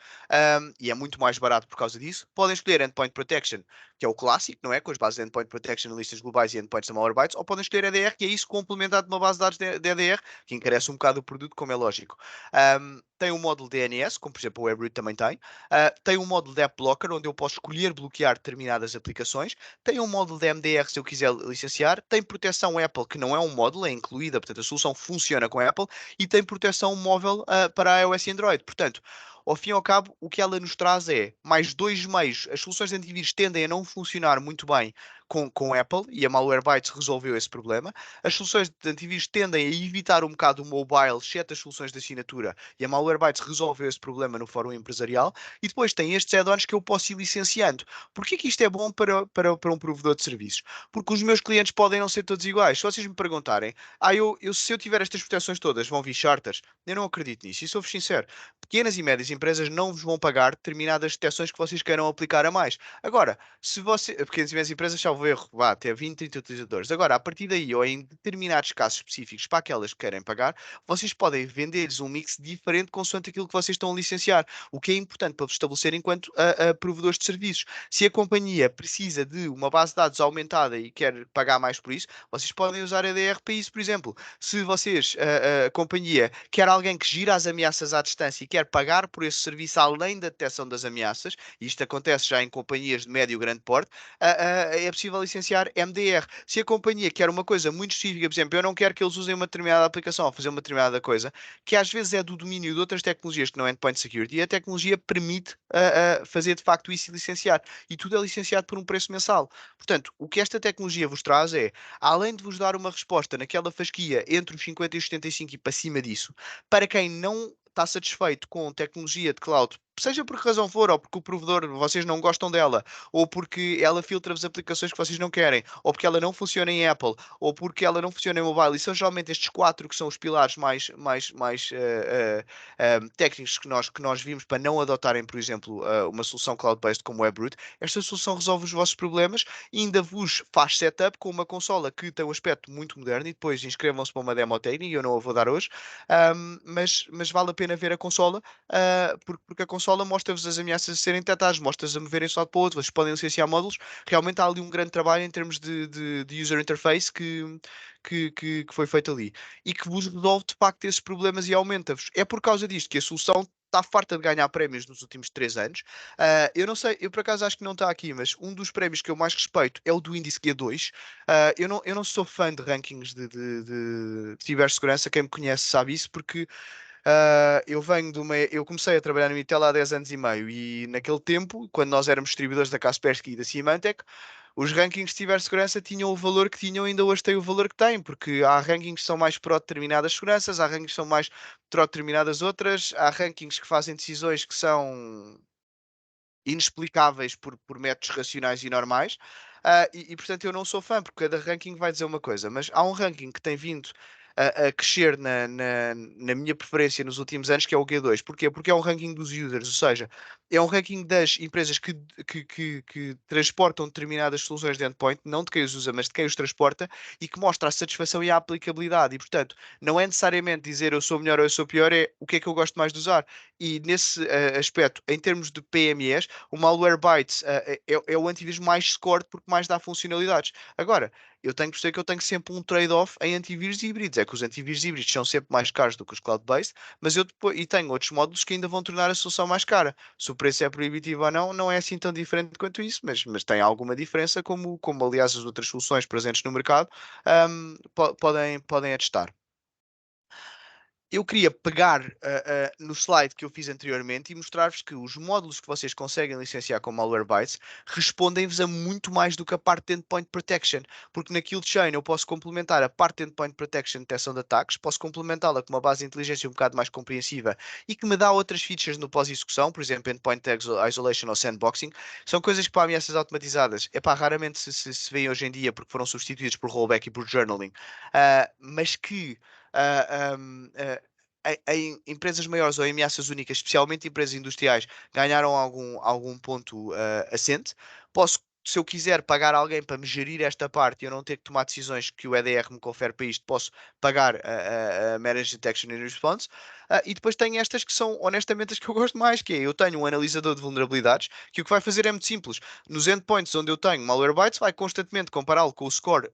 e é muito mais barato por causa disso. Podem escolher Endpoint Protection, que é o clássico, não é? Com as bases de Endpoint Protection, listas globais e endpoints da Malwarebytes, ou podem escolher EDR, que é isso complementado de uma base de dados de EDR, que encarece um bocado o produto, como é lógico. Tem um módulo DNS, como por exemplo o WebRoot também tem. Tem um módulo de App Blocker, onde eu posso escolher bloquear determinadas aplicações. Tem um módulo de MDR, se eu quiser licenciar. Tem proteção Apple, que não é um módulo, é incluída, portanto a solução funciona com a Apple. E tem proteção móvel para iOS e Android. Portanto, ao fim e ao cabo, o que ela nos traz é mais dois meios. As soluções de antivírus tendem a não funcionar muito bem com Apple e a Malwarebytes resolveu esse problema. As soluções de antivírus tendem a evitar um bocado o mobile, exceto as soluções de assinatura, e a Malwarebytes resolveu esse problema no fórum empresarial. E depois tem estes add-ons que eu posso ir licenciando. Porquê que isto é bom para um provedor de serviços? Porque os meus clientes podem não ser todos iguais. Se vocês me perguntarem, se eu tiver estas proteções todas, vão vir charters? Eu não acredito nisso. E sou-vos sincero, pequenas e médias empresas não vos vão pagar determinadas detecções que vocês queiram aplicar a mais. Agora, se você, pequenas e médias empresas, salvo erro, vá até 20, 30 utilizadores. Agora, a partir daí, ou em determinados casos específicos para aquelas que querem pagar, vocês podem vender-lhes um mix diferente consoante aquilo que vocês estão a licenciar, o que é importante para vos estabelecer enquanto a provedores de serviços. Se a companhia precisa de uma base de dados aumentada e quer pagar mais por isso, vocês podem usar a EDR para isso, por exemplo. Se vocês, a companhia, quer alguém que gira as ameaças à distância e quer pagar por esse serviço além da detecção das ameaças, e isto acontece já em companhias de médio e grande porte, é possível licenciar MDR. Se a companhia quer uma coisa muito específica, por exemplo, eu não quero que eles usem uma determinada aplicação ou fazer uma determinada coisa, que às vezes é do domínio de outras tecnologias que não é endpoint security, e a tecnologia permite fazer de facto isso e licenciar. E tudo é licenciado por um preço mensal. Portanto, o que esta tecnologia vos traz é, além de vos dar uma resposta naquela fasquia entre os 50 e os 75 e para cima disso, para quem não está satisfeito com tecnologia de cloud, seja por que razão for, ou porque o provedor, vocês não gostam dela, ou porque ela filtra-vos aplicações que vocês não querem, ou porque ela não funciona em Apple, ou porque ela não funciona em mobile, e são geralmente estes quatro que são os pilares mais técnicos que nós vimos para não adotarem, por exemplo, uma solução cloud-based como o WebRoot. Esta solução resolve os vossos problemas e ainda vos faz setup com uma consola que tem um aspecto muito moderno, e depois inscrevam-se para uma demo técnica, eu não a vou dar hoje, mas vale a pena ver a consola, porque a consola mostra-vos as ameaças a serem detectadas, mostra-vos a moverem-se de um lado para o outro, vocês podem licenciar módulos. Realmente há ali um grande trabalho em termos de user interface que foi feito ali e que vos resolve de facto esses problemas e aumenta-vos. É por causa disto que a solução está farta de ganhar prémios nos últimos 3 anos. Eu não sei, eu por acaso acho que não está aqui, mas um dos prémios que eu mais respeito é o do Índice G2. Eu não sou fã de rankings de cibersegurança, quem me conhece sabe isso, porque Eu comecei a trabalhar no Intel há 10 anos e meio e naquele tempo, quando nós éramos distribuidores da Kaspersky e da Symantec, os rankings de cibersegurança tinham o valor que tinham, ainda hoje têm o valor que têm, porque há rankings que são mais pró determinadas seguranças, há rankings que são mais pró determinadas outras, há rankings que fazem decisões que são inexplicáveis por métodos racionais e normais. Portanto eu não sou fã, porque cada ranking vai dizer uma coisa, mas há um ranking que tem vindo a crescer na minha preferência nos últimos anos, que é o G2. Porquê? Porque é um ranking dos users, ou seja, é um ranking das empresas que transportam determinadas soluções de endpoint, não de quem os usa, mas de quem os transporta, e que mostra a satisfação e a aplicabilidade. E, portanto, não é necessariamente dizer eu sou melhor ou eu sou pior, é o que é que eu gosto mais de usar. E nesse aspecto, em termos de PMEs, o Malwarebytes é o antivírus mais scored porque mais dá funcionalidades. Agora, eu tenho que perceber que eu tenho sempre um trade-off em antivírus híbridos. É que os antivírus híbridos são sempre mais caros do que os cloud-based, mas eu depois, e tenho outros módulos que ainda vão tornar a solução mais cara. Se o preço é proibitivo ou não, não é assim tão diferente quanto isso, mas tem alguma diferença, como aliás as outras soluções presentes no mercado podem atestar. Eu queria pegar no slide que eu fiz anteriormente e mostrar-vos que os módulos que vocês conseguem licenciar com Malwarebytes respondem-vos a muito mais do que a parte de Endpoint Protection, porque na Kill Chain eu posso complementar a parte de Endpoint Protection de detecção de ataques, posso complementá-la com uma base de inteligência um bocado mais compreensiva e que me dá outras features no pós-execução, por exemplo, Endpoint Isolation ou Sandboxing. São coisas que para ameaças automatizadas, raramente se vêem hoje em dia porque foram substituídos por rollback e por journaling, mas que em empresas maiores ou em ameaças únicas, especialmente empresas industriais, ganharam algum ponto assente. Posso, se eu quiser pagar alguém para me gerir esta parte e eu não ter que tomar decisões que o EDR me confere para isto, posso pagar a Managed Detection and Response. E depois tenho estas que são honestamente as que eu gosto mais, que é eu tenho um analisador de vulnerabilidades que o que vai fazer é muito simples. Nos endpoints onde eu tenho Malwarebytes, vai constantemente compará-lo com o score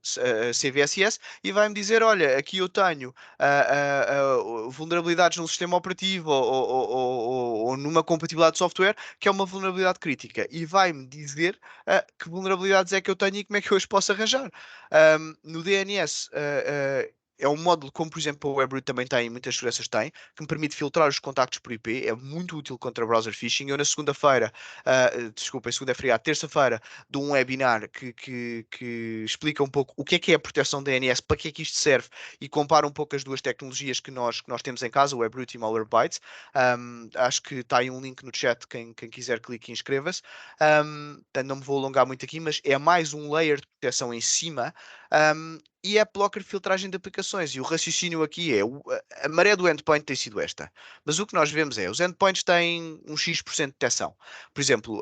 CVSS e vai-me dizer, olha, aqui eu tenho vulnerabilidades num sistema operativo ou numa compatibilidade de software que é uma vulnerabilidade crítica e vai-me dizer que vulnerabilidades é que eu tenho e como é que eu as posso arranjar. No DNS, é um módulo como, por exemplo, o Webroot também tem, muitas seguranças têm, que me permite filtrar os contactos por IP, é muito útil contra browser phishing. Eu na segunda-feira, desculpa, segunda-feira, à terça-feira, dou um webinar que explica um pouco o que é a proteção DNS, para que é que isto serve e compara um pouco as duas tecnologias que nós temos em casa, o Webroot e Malwarebytes. Acho que está aí um link no chat, quem quiser clique e inscreva-se. Portanto, não me vou alongar muito aqui, mas é mais um layer de proteção em cima. E é blocker de filtragem de aplicações. E o raciocínio aqui é a maré do endpoint tem sido esta. Mas o que nós vemos é os endpoints têm um X% de detecção. Por exemplo,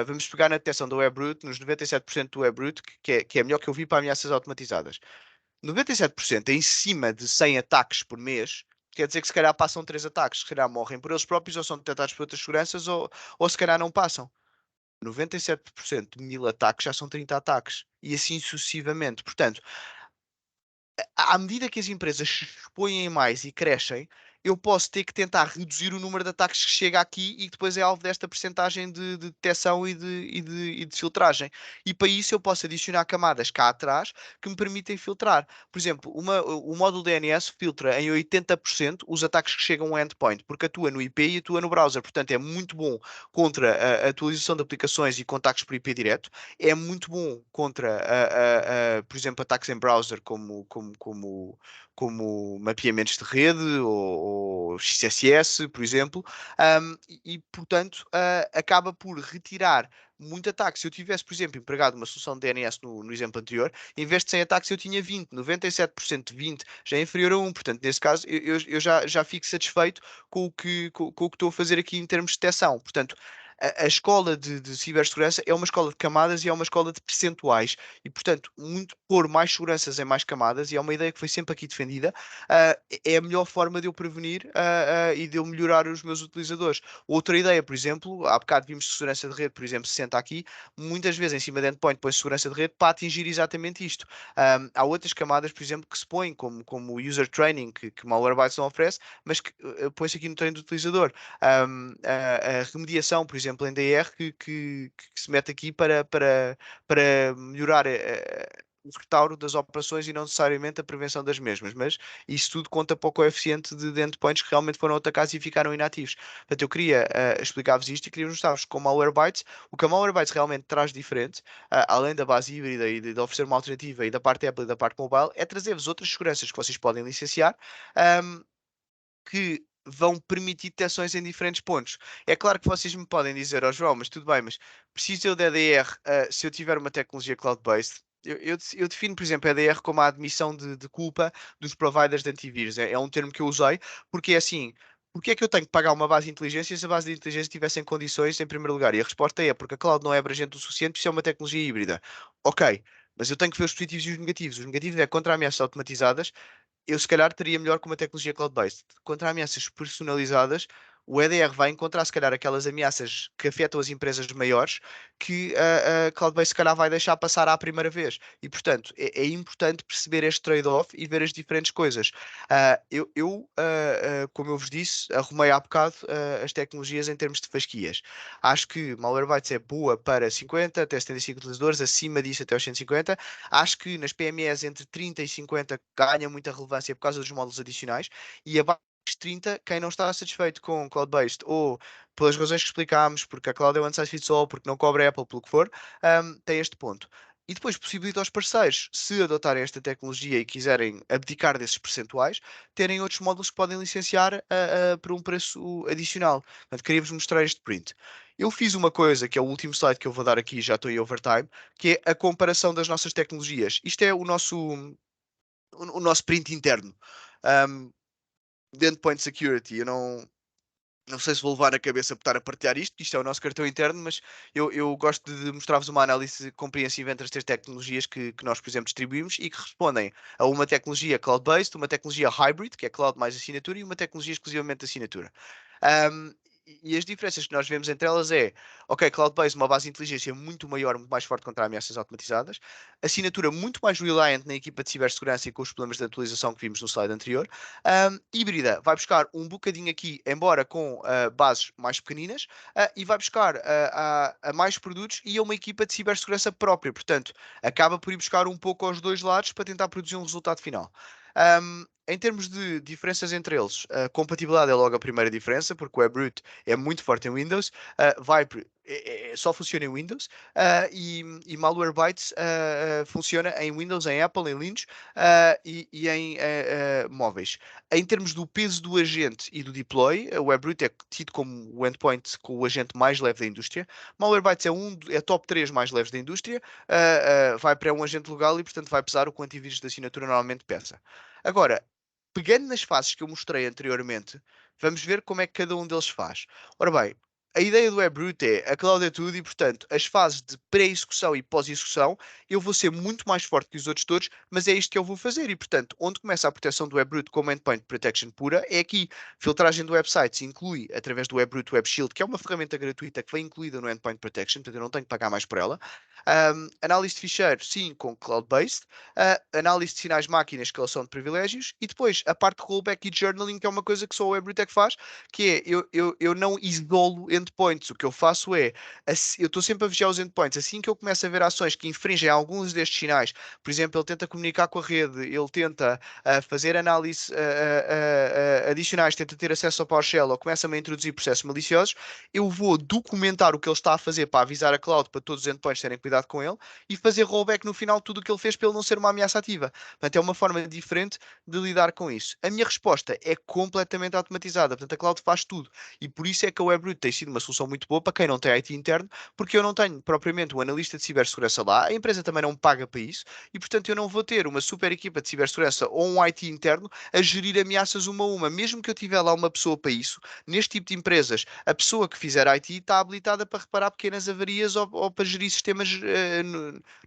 vamos pegar na detecção do Webroot, nos 97% do Webroot, que é melhor que eu vi para ameaças automatizadas. 97% em cima de 100 ataques por mês, quer dizer que se calhar passam 3 ataques, se calhar morrem por eles próprios ou são detectados por outras seguranças ou se calhar não passam. 97% de 1000 ataques já são 30 ataques e assim sucessivamente. Portanto, à medida que as empresas se expõem mais e crescem, eu posso ter que tentar reduzir o número de ataques que chega aqui e que depois é alvo desta percentagem de detecção e de filtragem. E para isso eu posso adicionar camadas cá atrás que me permitem filtrar. Por exemplo, o módulo DNS filtra em 80% os ataques que chegam ao endpoint, porque atua no IP e atua no browser. Portanto, é muito bom contra a atualização de aplicações e contactos por IP direto. É muito bom contra, por exemplo, ataques em browser como mapeamentos de rede ou XSS, por exemplo, portanto acaba por retirar muito ataque. Se eu tivesse, por exemplo, empregado uma solução de DNS no exemplo anterior, em vez de 100 ataques eu tinha 20, 97% de 20 já é inferior a 1, portanto nesse caso eu já fico satisfeito com o que estou a fazer aqui em termos de detecção. Portanto, a escola de cibersegurança é uma escola de camadas e é uma escola de percentuais e, portanto, muito pôr mais seguranças em mais camadas, e é uma ideia que foi sempre aqui defendida, é a melhor forma de eu prevenir e de eu melhorar os meus utilizadores. Outra ideia, por exemplo, há bocado vimos segurança de rede, por exemplo, 60 aqui, muitas vezes em cima de endpoint põe segurança de rede para atingir exatamente isto. Há outras camadas, por exemplo, que se põem, como o user training, que Malwarebytes não oferece, mas que põe-se aqui no treino do utilizador. A remediação, por exemplo, em DR, que se mete aqui para melhorar o restauro das operações e não necessariamente a prevenção das mesmas, mas isso tudo conta para o coeficiente de endpoints que realmente foram atacados e ficaram inativos. Portanto, eu queria explicar-vos isto e queria mostrar-vos com Malwarebytes o que a Malwarebytes realmente traz diferente, além da base híbrida e de oferecer uma alternativa e da parte Apple e da parte mobile, é trazer-vos outras seguranças que vocês podem licenciar, ahm, que vão permitir detecções em diferentes pontos. É claro que vocês me podem dizer, João, mas tudo bem, mas preciso eu de EDR se eu tiver uma tecnologia cloud-based? Eu defino, por exemplo, EDR como a admissão de culpa dos providers de antivírus. É um termo que eu usei, porque é assim. Porque é que eu tenho que pagar uma base de inteligência se a base de inteligência estivesse em condições, em primeiro lugar? E a resposta é porque a cloud não é abrangente o suficiente, isso é uma tecnologia híbrida. Ok, mas eu tenho que ver os positivos e os negativos. Os negativos é contra ameaças automatizadas, eu se calhar teria melhor com uma tecnologia cloud-based. Contra ameaças personalizadas, o EDR vai encontrar se calhar aquelas ameaças que afetam as empresas maiores que a cloud-based se calhar vai deixar passar à primeira vez. E portanto, é importante perceber este trade-off e ver as diferentes coisas. Como eu vos disse, arrumei há bocado as tecnologias em termos de fasquias. Acho que Malwarebytes é boa para 50 até 75 utilizadores, acima disso até aos 150. Acho que nas PMEs entre 30 e 50 ganha muita relevância por causa dos módulos adicionais e abaixo de 30, quem não está satisfeito com cloud-based ou pelas razões que explicámos, porque a cloud é one size fits all, porque não cobre Apple, pelo que for, tem este ponto. E depois possibilita aos parceiros, se adotarem esta tecnologia e quiserem abdicar desses percentuais, terem outros módulos que podem licenciar por um preço adicional. Portanto, queria-vos mostrar este print. Eu fiz uma coisa, que é o último slide que eu vou dar aqui, já estou em overtime, que é a comparação das nossas tecnologias. Isto é o nosso print interno. Um, de Endpoint Security. Eu não sei se vou levar na cabeça por estar a partilhar isto, que isto é o nosso cartão interno, mas eu gosto de mostrar-vos uma análise compreensiva entre as três tecnologias que nós, por exemplo, distribuímos e que respondem a uma tecnologia cloud-based, uma tecnologia hybrid, que é cloud mais assinatura, e uma tecnologia exclusivamente de assinatura. Um, e as diferenças que nós vemos entre elas é, ok, cloud-based, uma base de inteligência muito maior, muito mais forte contra ameaças automatizadas, assinatura muito mais reliant na equipa de cibersegurança e com os problemas de atualização que vimos no slide anterior. Híbrida vai buscar um bocadinho aqui, embora com bases mais pequeninas, e vai buscar a mais produtos e a uma equipa de cibersegurança própria. Portanto, acaba por ir buscar um pouco aos dois lados para tentar produzir um resultado final. Em termos de diferenças entre eles, a compatibilidade é logo a primeira diferença, porque o WebRoot é muito forte em Windows, Viper só funciona em Windows, e Malwarebytes funciona em Windows, em Apple, em Linux e em móveis. Em termos do peso do agente e do deploy, o WebRoot é tido como o endpoint com o agente mais leve da indústria. Malwarebytes é top 3 mais leves da indústria, vai para um agente legal e, portanto, vai pesar o que o antivírus de assinatura normalmente pesa. Agora, pegando nas fases que eu mostrei anteriormente, vamos ver como é que cada um deles faz. Ora bem, a ideia do WebRoot é a cloud é tudo e, portanto, as fases de pré-execução e pós-execução, eu vou ser muito mais forte que os outros todos, mas é isto que eu vou fazer. E, portanto, onde começa a proteção do WebRoot como endpoint protection pura, é aqui. Filtragem de websites inclui, através do WebRoot Web Shield, que é uma ferramenta gratuita que vem incluída no endpoint protection, portanto, eu não tenho que pagar mais por ela. Análise de ficheiros, sim, com cloud-based. Análise de sinais máquinas, escalação de privilégios. E depois, a parte de rollback e journaling, que é uma coisa que só o WebRoot é que faz, que é, eu não isolo endpoints. O que eu faço é, eu estou sempre a vigiar os endpoints. Assim que eu começo a ver ações que infringem alguns destes sinais, por exemplo, ele tenta comunicar com a rede, ele tenta fazer análise adicionais, tenta ter acesso ao PowerShell ou começa-me a introduzir processos maliciosos, eu vou documentar o que ele está a fazer para avisar a cloud para todos os endpoints terem cuidado com ele e fazer rollback no final de tudo o que ele fez para ele não ser uma ameaça ativa. Portanto, é uma forma diferente de lidar com isso. A minha resposta é completamente automatizada. Portanto, a cloud faz tudo. E por isso é que a WebRoot tem sido uma solução muito boa para quem não tem IT interno, porque eu não tenho propriamente um analista de cibersegurança lá, a empresa também não paga para isso, e portanto eu não vou ter uma super equipa de cibersegurança ou um IT interno a gerir ameaças uma a uma. Mesmo que eu tiver lá uma pessoa para isso, neste tipo de empresas, a pessoa que fizer IT está habilitada para reparar pequenas avarias ou para gerir sistemas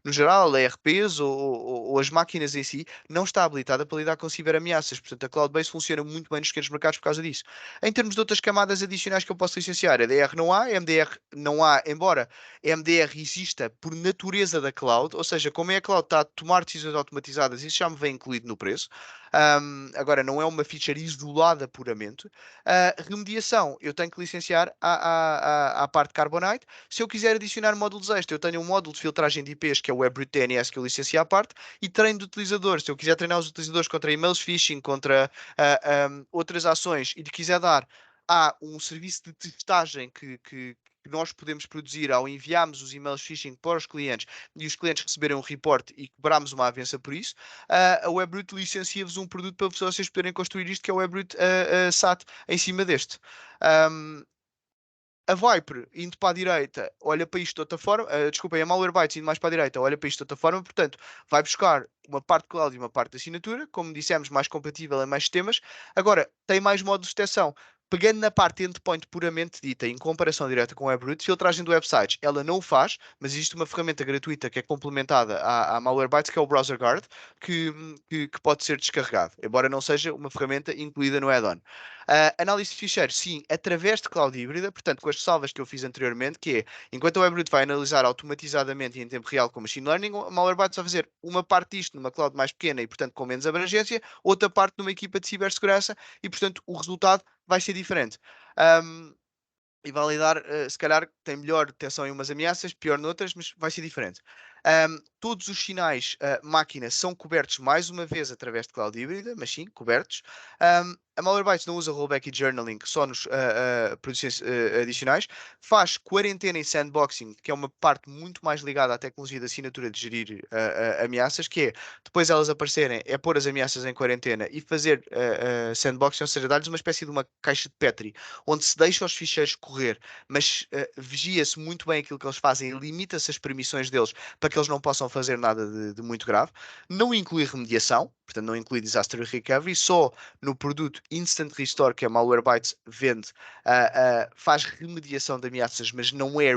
no geral, ERPs ou as máquinas em si, não está habilitada para lidar com ciberameaças. Portanto, a cloud-based funciona muito bem nos pequenos mercados por causa disso. Em termos de outras camadas adicionais que eu posso licenciar, EDR não há, MDR não há, embora MDR exista por natureza da cloud, ou seja, como é a cloud está a tomar decisões automatizadas, isso já me vem incluído no preço. Agora, não é uma feature isolada puramente. Remediação, eu tenho que licenciar à parte Carbonite. Se eu quiser adicionar módulos extra, eu tenho um módulo de filtragem de IPs, que é o WebRoot DNS, que eu licencio à parte, e treino de utilizadores. Se eu quiser treinar os utilizadores contra emails phishing, contra outras ações, e lhe quiser dar um serviço de testagem que nós podemos produzir ao enviarmos os emails phishing para os clientes e os clientes receberem um report e cobrarmos uma avança por isso, a WebRoot licencia-vos um produto para vocês poderem construir isto, que é o WebRoot SAT, em cima deste. Um, a Viper indo para a direita, olha para isto de outra forma, desculpem, a Malwarebytes indo mais para a direita, olha para isto de outra forma, portanto, vai buscar uma parte de cloud e uma parte de assinatura, como dissemos, mais compatível em mais sistemas. Agora, tem mais modos de detecção. Pegando na parte endpoint puramente dita, em comparação direta com o WebRoot, filtragem de websites, ela não o faz, mas existe uma ferramenta gratuita que é complementada à Malwarebytes, que é o Browser Guard, que pode ser descarregado, embora não seja uma ferramenta incluída no add-on. Análise de ficheiros, sim, através de cloud híbrida, portanto, com as salvas que eu fiz anteriormente, que é, enquanto o WebRoot vai analisar automatizadamente e em tempo real com Machine Learning, a Malwarebytes vai fazer uma parte disto numa cloud mais pequena e, portanto, com menos abrangência, outra parte numa equipa de cibersegurança e, portanto, o resultado vai ser diferente. Um, e validar, se calhar tem melhor detecção em umas ameaças, pior noutras, mas vai ser diferente. Todos os sinais máquina são cobertos mais uma vez através de cloud híbrida, mas sim, cobertos. A Malwarebytes não usa rollback e journaling, só nos produções adicionais. Faz quarentena e sandboxing, que é uma parte muito mais ligada à tecnologia de assinatura de gerir ameaças, que é, depois elas aparecerem, é pôr as ameaças em quarentena e fazer sandboxing, ou seja, dar-lhes uma espécie de uma caixa de Petri, onde se deixa os ficheiros correr, mas vigia-se muito bem aquilo que eles fazem e limita-se as permissões deles para que eles não possam fazer nada de muito grave. Não inclui remediação, portanto, não inclui disaster recovery, só no produto Instant Restore que a Malwarebytes vende, faz remediação de ameaças, mas não é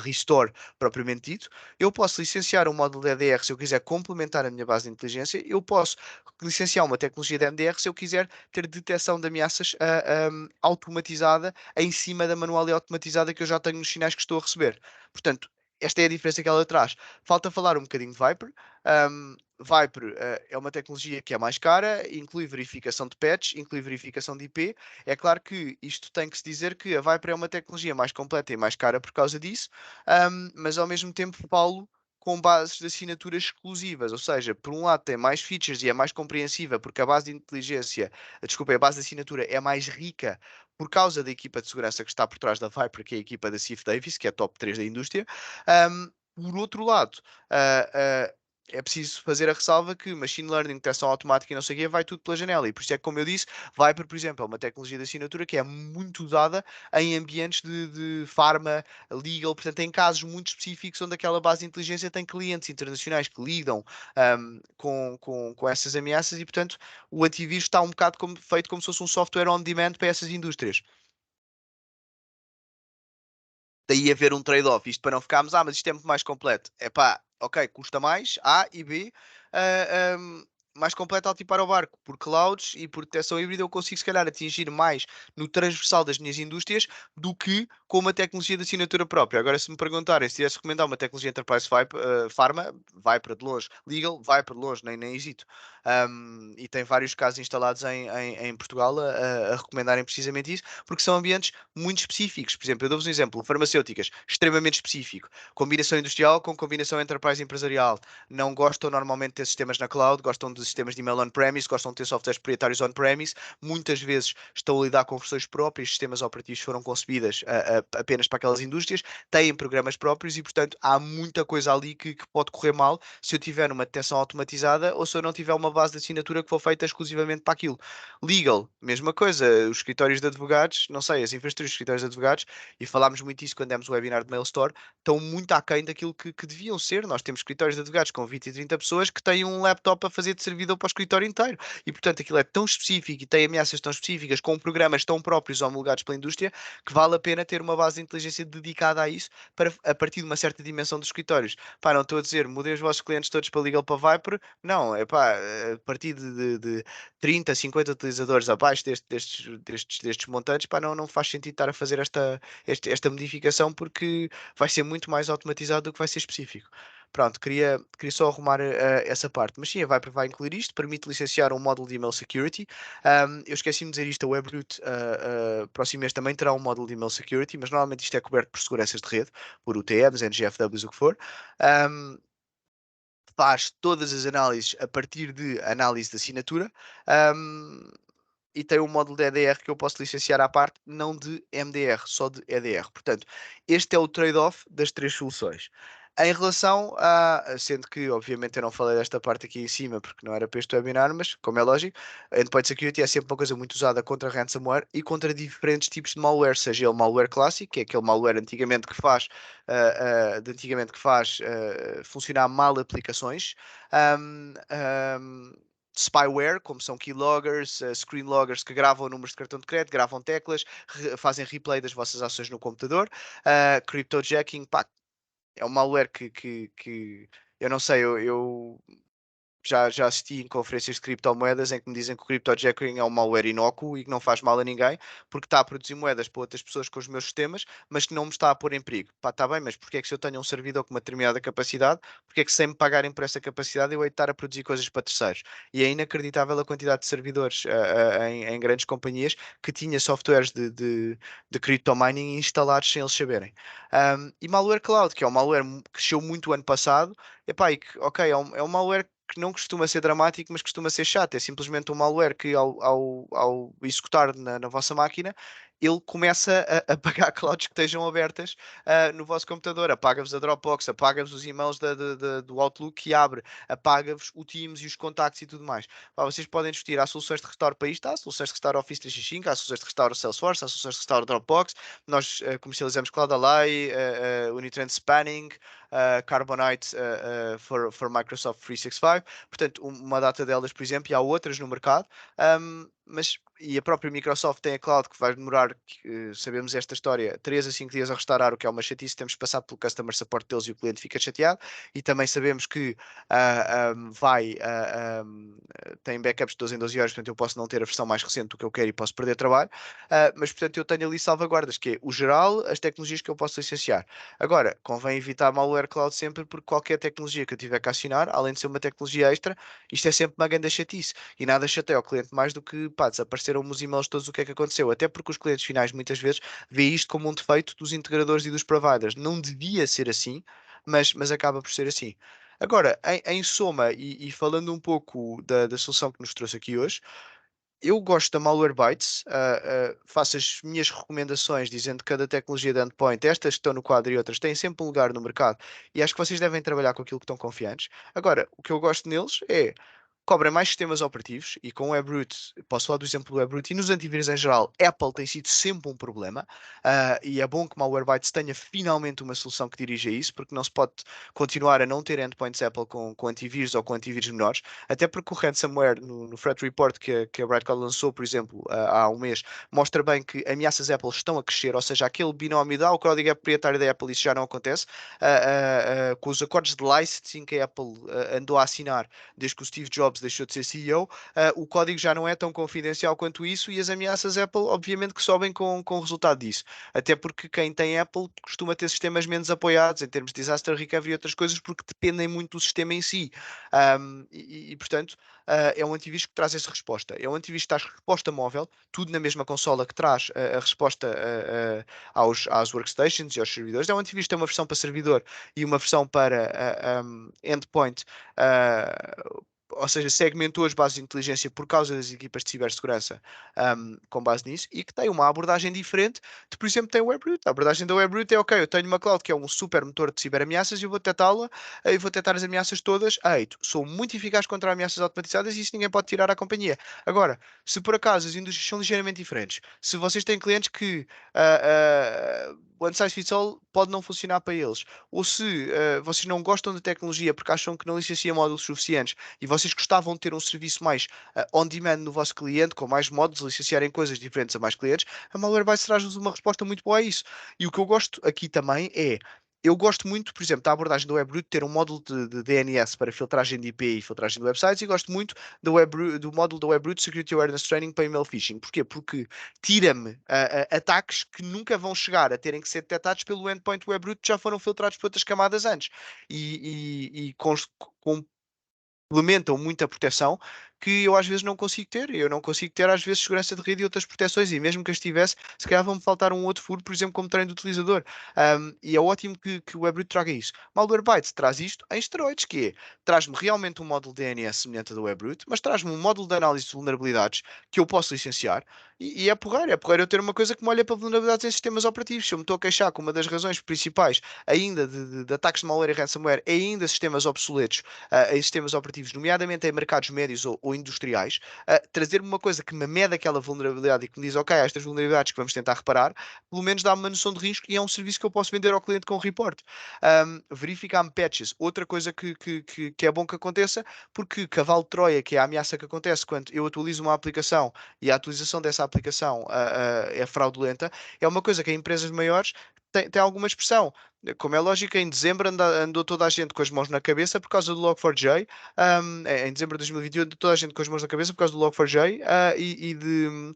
restore propriamente dito. Eu posso licenciar um módulo de EDR se eu quiser complementar a minha base de inteligência. Eu posso licenciar uma tecnologia de MDR se eu quiser ter detecção de ameaças automatizada em cima da manual e automatizada que eu já tenho nos sinais que estou a receber. Portanto, esta é a diferença que ela traz. Falta falar um bocadinho de Viper. Viper é uma tecnologia que é mais cara, inclui verificação de patch, inclui verificação de IP. É claro que isto tem que se dizer que a Viper é uma tecnologia mais completa e mais cara por causa disso, mas ao mesmo tempo, Paulo, com bases de assinatura exclusivas, ou seja, por um lado tem mais features e é mais compreensiva porque a base de inteligência, desculpa, a base de assinatura é mais rica por causa da equipa de segurança que está por trás da Viper, que é a equipa da Sif Davis, que é a top 3 da indústria. Por outro lado, uh, é preciso fazer a ressalva que machine learning, detecção automática e não sei o quê, vai tudo pela janela. E por isso é que, como eu disse, Viper, por exemplo, é uma tecnologia de assinatura que é muito usada em ambientes de pharma, legal, portanto, em casos muito específicos onde aquela base de inteligência tem clientes internacionais que lidam com essas ameaças e, portanto, o antivírus está um bocado feito como se fosse um software on demand para essas indústrias. Daí haver um trade-off, isto para não ficarmos, mas isto é muito mais completo. É pá, ok, custa mais, A e B, mais completo ao tipar ao barco, por clouds e por detecção híbrida eu consigo se calhar atingir mais no transversal das minhas indústrias do que com uma tecnologia de assinatura própria. Agora, se me perguntarem se tivesse que recomendar uma tecnologia Enterprise Pharma, vai para de longe. Legal, vai para de longe, nem hesito. E tem vários casos instalados em Portugal a recomendarem precisamente isso, porque são ambientes muito específicos. Por exemplo, eu dou-vos um exemplo: farmacêuticas, extremamente específico. Combinação industrial com combinação enterprise empresarial. Não gostam normalmente de ter sistemas na cloud, gostam de sistemas de email on-premise, gostam de ter softwares proprietários on-premise. Muitas vezes estão a lidar com versões próprias, sistemas operativos foram concebidas apenas para aquelas indústrias, têm programas próprios e, portanto, há muita coisa ali que pode correr mal se eu tiver uma detecção automatizada ou se eu não tiver uma base de assinatura que for feita exclusivamente para aquilo. Legal, mesma coisa, os escritórios de advogados, não sei, as infraestruturas dos escritórios de advogados, e falámos muito disso quando demos o webinar de Mailstore, estão muito aquém daquilo que deviam ser. Nós temos escritórios de advogados com 20 e 30 pessoas que têm um laptop a fazer de servidor para o escritório inteiro. E, portanto, aquilo é tão específico e tem ameaças tão específicas, com programas tão próprios homologados pela indústria, que vale a pena ter uma base de inteligência dedicada a isso, para, a partir de uma certa dimensão dos escritórios. Pá, não estou a dizer, mudei os vossos clientes todos para Legal para Viper, não, é pá, a partir de 30, 50 utilizadores abaixo destes montantes, pá, não faz sentido estar a fazer esta modificação porque vai ser muito mais automatizado do que vai ser específico. Pronto, queria só arrumar essa parte. Mas sim, a Viper vai incluir isto, permite licenciar um módulo de email security. Eu esqueci-me de dizer isto, a Webroot próximo mês também terá um módulo de email security, mas normalmente isto é coberto por seguranças de rede, por UTMs, NGFWs, o que for. Um, Faz todas as análises a partir de análise de assinatura. Um, e tem um módulo de EDR que eu posso licenciar à parte, não de MDR, só de EDR. Portanto, este é o trade-off das três soluções. Em relação a, sendo que obviamente eu não falei desta parte aqui em cima porque não era para este webinar, mas como é lógico, a Endpoint Security é sempre uma coisa muito usada contra ransomware e contra diferentes tipos de malware, seja ele malware clássico, que é aquele malware antigamente que faz, funcionar mal aplicações, um, um, spyware, como são keyloggers, screenloggers que gravam números de cartão de crédito, gravam teclas, fazem replay das vossas ações no computador, cryptojacking, pá, é um malware que eu não sei, eu já assisti em conferências de criptomoedas em que me dizem que o cryptojacking é um malware inócuo e que não faz mal a ninguém, porque está a produzir moedas para outras pessoas com os meus sistemas, mas que não me está a pôr em perigo. Pá, está bem, mas porque é que se eu tenho um servidor com uma determinada capacidade, porque é que sem me pagarem por essa capacidade eu hei de estar a produzir coisas para terceiros? E é inacreditável a quantidade de servidores em grandes companhias que tinha softwares de crypto mining instalados sem eles saberem. E malware cloud, que é um malware que cresceu muito o ano passado, epá, e que, ok, é um malware que não costuma ser dramático, mas costuma ser chato. É simplesmente um malware que, ao executar na vossa máquina, ele começa a apagar clouds que estejam abertas no vosso computador. Apaga-vos a Dropbox, apaga-vos os e-mails do Outlook que abre, apaga-vos o Teams e os contactos e tudo mais. Pá, vocês podem discutir. Há soluções de restore para isto, há soluções de restore Office 365, há soluções de restore Salesforce, há soluções de restore Dropbox. Nós comercializamos CloudAlly, Unitrend Spanning, Carbonite for Microsoft 365. Portanto, uma data delas, por exemplo, e há outras no mercado, e a própria Microsoft tem a cloud que vai demorar, sabemos esta história, 3 a 5 dias a restaurar, o que é uma chatice, temos que passar pelo customer support deles e o cliente fica chateado, e também sabemos que tem backups de 12 em 12 horas, portanto eu posso não ter a versão mais recente do que eu quero e posso perder trabalho, mas portanto eu tenho ali salvaguardas, que é o geral, as tecnologias que eu posso licenciar. Agora, convém evitar malware cloud sempre, porque qualquer tecnologia que eu tiver que assinar, além de ser uma tecnologia extra, isto é sempre uma grande chatice. E nada chateia ao cliente mais do que, pá, desapareceram os e-mails todos, o que é que aconteceu? Até porque os clientes finais muitas vezes veem isto como um defeito dos integradores e dos providers. Não devia ser assim, mas acaba por ser assim. Agora, em soma, e falando um pouco da solução que nos trouxe aqui hoje, eu gosto da Malwarebytes, faço as minhas recomendações dizendo que cada tecnologia de endpoint, estas que estão no quadro e outras, têm sempre um lugar no mercado e acho que vocês devem trabalhar com aquilo que estão confiantes. Agora, o que eu gosto neles é cobrem mais sistemas operativos e com o WebRoot, posso falar do exemplo do WebRoot e nos antivírus em geral, Apple tem sido sempre um problema e é bom que Malwarebytes tenha finalmente uma solução que dirija isso, porque não se pode continuar a não ter endpoints Apple com antivírus ou com antivírus menores, até porque o ransomware no Threat Report que a Brightcloud lançou, por exemplo, há um mês, mostra bem que ameaças Apple estão a crescer, ou seja, aquele binómio o código é proprietário da Apple, isso já não acontece, com os acordos de licensing que a Apple andou a assinar desde que o Steve Jobs deixou de ser CEO, o código já não é tão confidencial quanto isso e as ameaças Apple, obviamente, que sobem com o resultado disso. Até porque quem tem Apple costuma ter sistemas menos apoiados em termos de disaster recovery e outras coisas, porque dependem muito do sistema em si. Portanto, é um antivírus que traz essa resposta. É um antivírus que traz resposta móvel, tudo na mesma consola que traz a resposta às workstations e aos servidores. É um antivírus que tem uma versão para servidor e uma versão para endpoint. Ou seja, segmentou as bases de inteligência por causa das equipas de cibersegurança com base nisso e que tem uma abordagem diferente de, por exemplo, tem o WebRoot. A abordagem da WebRoot é, ok, eu tenho uma cloud que é um super motor de ciberameaças e eu vou detectá-la e vou detectar as ameaças todas a eito. Sou muito eficaz contra ameaças automatizadas e isso ninguém pode tirar à companhia. Agora, se por acaso as indústrias são ligeiramente diferentes, se vocês têm clientes que one size fits all pode não funcionar para eles, ou se vocês não gostam de tecnologia porque acham que não licenciam módulos suficientes e vocês gostavam de ter um serviço mais on-demand no vosso cliente, com mais modos, licenciarem coisas diferentes a mais clientes, a Malwarebytes traz-vos uma resposta muito boa a isso. E o que eu gosto aqui também é eu gosto muito, por exemplo, da abordagem do WebRoot ter um módulo de DNS para filtragem de IP e filtragem de websites, e gosto muito do módulo do WebRoot Security Awareness Training para email phishing. Porquê? Porque tira-me ataques que nunca vão chegar a terem que ser detectados pelo endpoint WebRoot, que já foram filtrados por outras camadas antes. E complementam muita proteção que eu às vezes não consigo ter. Eu não consigo ter às vezes segurança de rede e outras proteções, e mesmo que as tivesse, se calhar vão-me faltar um outro furo, por exemplo, como treino do utilizador. E é ótimo que o WebRoot traga isso. Malwarebytes traz isto em esteroides, que é, traz-me realmente um módulo DNS semelhante ao do WebRoot, mas traz-me um módulo de análise de vulnerabilidades que eu posso licenciar, e é porreiro eu ter uma coisa que me olha para vulnerabilidades em sistemas operativos. Se eu me estou a queixar que uma das razões principais ainda de ataques de malware e ransomware é ainda sistemas obsoletos em sistemas operativos, nomeadamente em mercados médios ou industriais, trazer-me uma coisa que me mede aquela vulnerabilidade e que me diz, ok, há estas vulnerabilidades que vamos tentar reparar, pelo menos dá-me uma noção de risco e é um serviço que eu posso vender ao cliente com report. Verificar-me patches, outra coisa que é bom que aconteça, porque cavalo de Troia, que é a ameaça que acontece quando eu atualizo uma aplicação e a atualização dessa aplicação é fraudulenta, é uma coisa que em empresas maiores tem alguma expressão. Como é lógico, em dezembro andou toda a gente com as mãos na cabeça por causa do Log4j. Em dezembro de 2021, andou toda a gente com as mãos na cabeça por causa do Log4j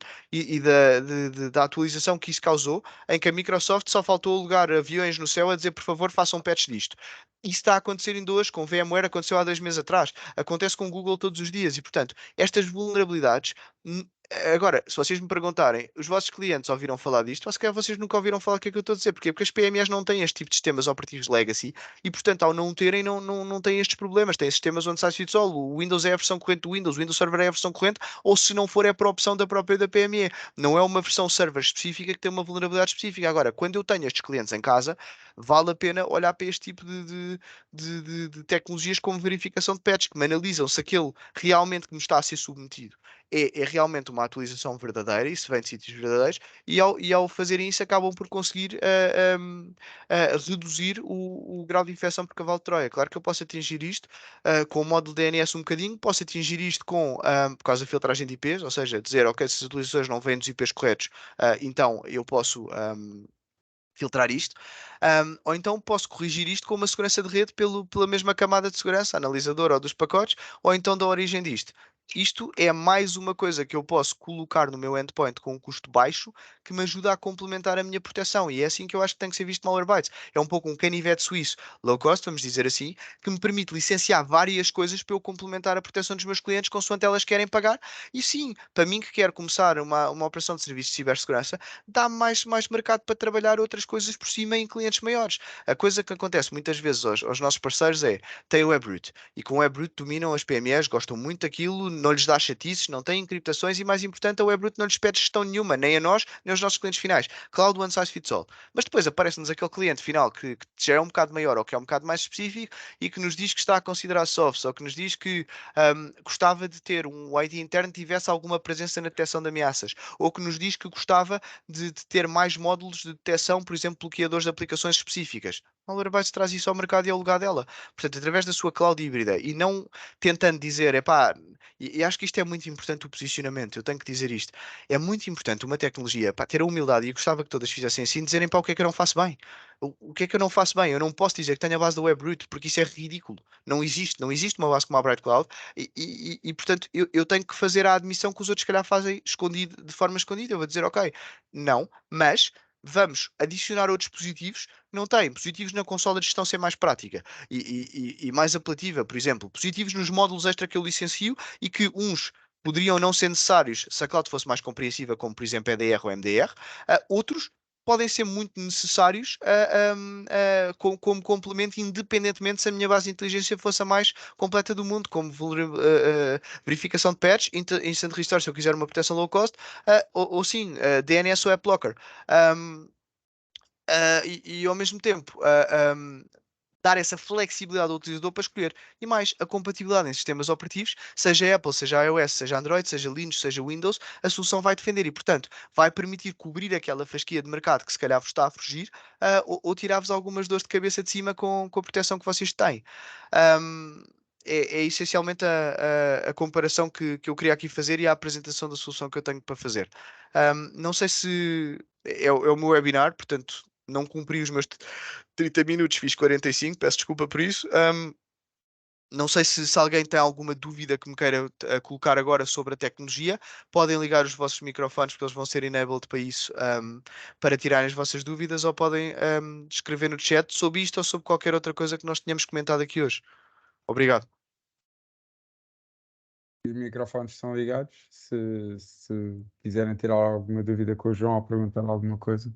da atualização que isso causou, em que a Microsoft só faltou alugar aviões no céu a dizer, por favor, façam um patch disto. Isso está a acontecer em dois, com VMware aconteceu há 2 meses atrás, acontece com o Google todos os dias, e portanto, estas vulnerabilidades. Agora, se vocês me perguntarem, os vossos clientes ouviram falar disto, ou se calhar vocês nunca ouviram falar do que é que eu estou a dizer. Porquê? Porque as PMEs não têm este tipo de sistemas operativos legacy e, portanto, ao não o terem, não têm estes problemas. Têm sistemas onde sai fits all. O Windows é a versão corrente do Windows, o Windows Server é a versão corrente, ou se não for, é por opção da própria da PME. Não é uma versão server específica que tem uma vulnerabilidade específica. Agora, quando eu tenho estes clientes em casa, vale a pena olhar para este tipo de tecnologias como verificação de patch, que me analisam se aquele realmente que me está a ser submetido é realmente uma atualização verdadeira, isso vem de sítios verdadeiros, e ao fazerem isso acabam por conseguir reduzir o grau de infecção por cavalo de Troia. Claro que eu posso atingir isto com o módulo DNS um bocadinho, posso atingir isto por causa da filtragem de IPs, ou seja, dizer, ok, se as atualizações não vêm dos IPs corretos, então eu posso filtrar isto, ou então posso corrigir isto com uma segurança de rede pela mesma camada de segurança, analisador ou dos pacotes, ou então da origem disto. Isto é mais uma coisa que eu posso colocar no meu endpoint com um custo baixo que me ajuda a complementar a minha proteção. E é assim que eu acho que tem que ser visto Malwarebytes. É um pouco um canivete suíço, low cost, vamos dizer assim, que me permite licenciar várias coisas para eu complementar a proteção dos meus clientes consoante elas querem pagar. E sim, para mim que quero começar uma operação de serviço de cibersegurança, dá mais mercado para trabalhar outras coisas por cima em clientes maiores. A coisa que acontece muitas vezes aos nossos parceiros é, tem o WebRoot, e com o WebRoot dominam as PMEs, gostam muito daquilo, não lhes dá chatices, não têm encriptações e, mais importante, a WebRoot não lhes pede gestão nenhuma, nem a nós, nem aos nossos clientes finais. Cloud One Size Fits All. Mas depois aparece-nos aquele cliente final que já é um bocado maior ou que é um bocado mais específico e que nos diz que está a considerar softs, ou que nos diz que gostava de ter um ID interno que tivesse alguma presença na detecção de ameaças, ou que nos diz que gostava de ter mais módulos de detecção, por exemplo, bloqueadores de aplicações específicas. Malwarebytes traz isso ao mercado e ao lugar dela. Portanto, através da sua cloud híbrida e não tentando dizer, epá, e acho que isto é muito importante o posicionamento, eu tenho que dizer isto. É muito importante uma tecnologia, pá, ter a humildade, e eu gostava que todas fizessem assim, dizerem para o que é que eu não faço bem. O que é que eu não faço bem? Eu não posso dizer que tenho a base da WebRoot, porque isso é ridículo. Não existe uma base como a Bright Cloud, portanto, eu tenho que fazer a admissão que os outros, se calhar, fazem escondido, de forma escondida. Eu vou dizer, ok, não, mas vamos adicionar outros dispositivos que não têm. Positivos na consola de gestão ser mais prática e mais apelativa, por exemplo. Positivos nos módulos extra que eu licencio e que uns poderiam não ser necessários se a cloud fosse mais compreensiva, como por exemplo EDR ou MDR. Outros podem ser muito necessários como complemento, independentemente se a minha base de inteligência fosse a mais completa do mundo, como verificação de patch, instant restore se eu quiser uma proteção low cost, ou sim, DNS ou AppLocker. Um, e ao mesmo tempo, dar essa flexibilidade ao utilizador para escolher. E mais, a compatibilidade em sistemas operativos, seja Apple, seja iOS, seja Android, seja Linux, seja Windows, a solução vai defender e, portanto, vai permitir cobrir aquela fasquia de mercado que se calhar vos está a fugir, ou tirar-vos algumas dores de cabeça de cima com a proteção que vocês têm. Um, é essencialmente a comparação que eu queria aqui fazer e a apresentação da solução que eu tenho para fazer. Não sei se é o meu webinar, portanto, não cumpri os meus 30 minutos, fiz 45, peço desculpa por isso. Não sei se alguém tem alguma dúvida que me queira colocar agora sobre a tecnologia. Podem ligar os vossos microfones, porque eles vão ser enabled para isso, para tirarem as vossas dúvidas, ou podem escrever no chat sobre isto ou sobre qualquer outra coisa que nós tenhamos comentado aqui hoje. Obrigado. Os microfones estão ligados. Se quiserem tirar alguma dúvida com o João ou perguntar alguma coisa,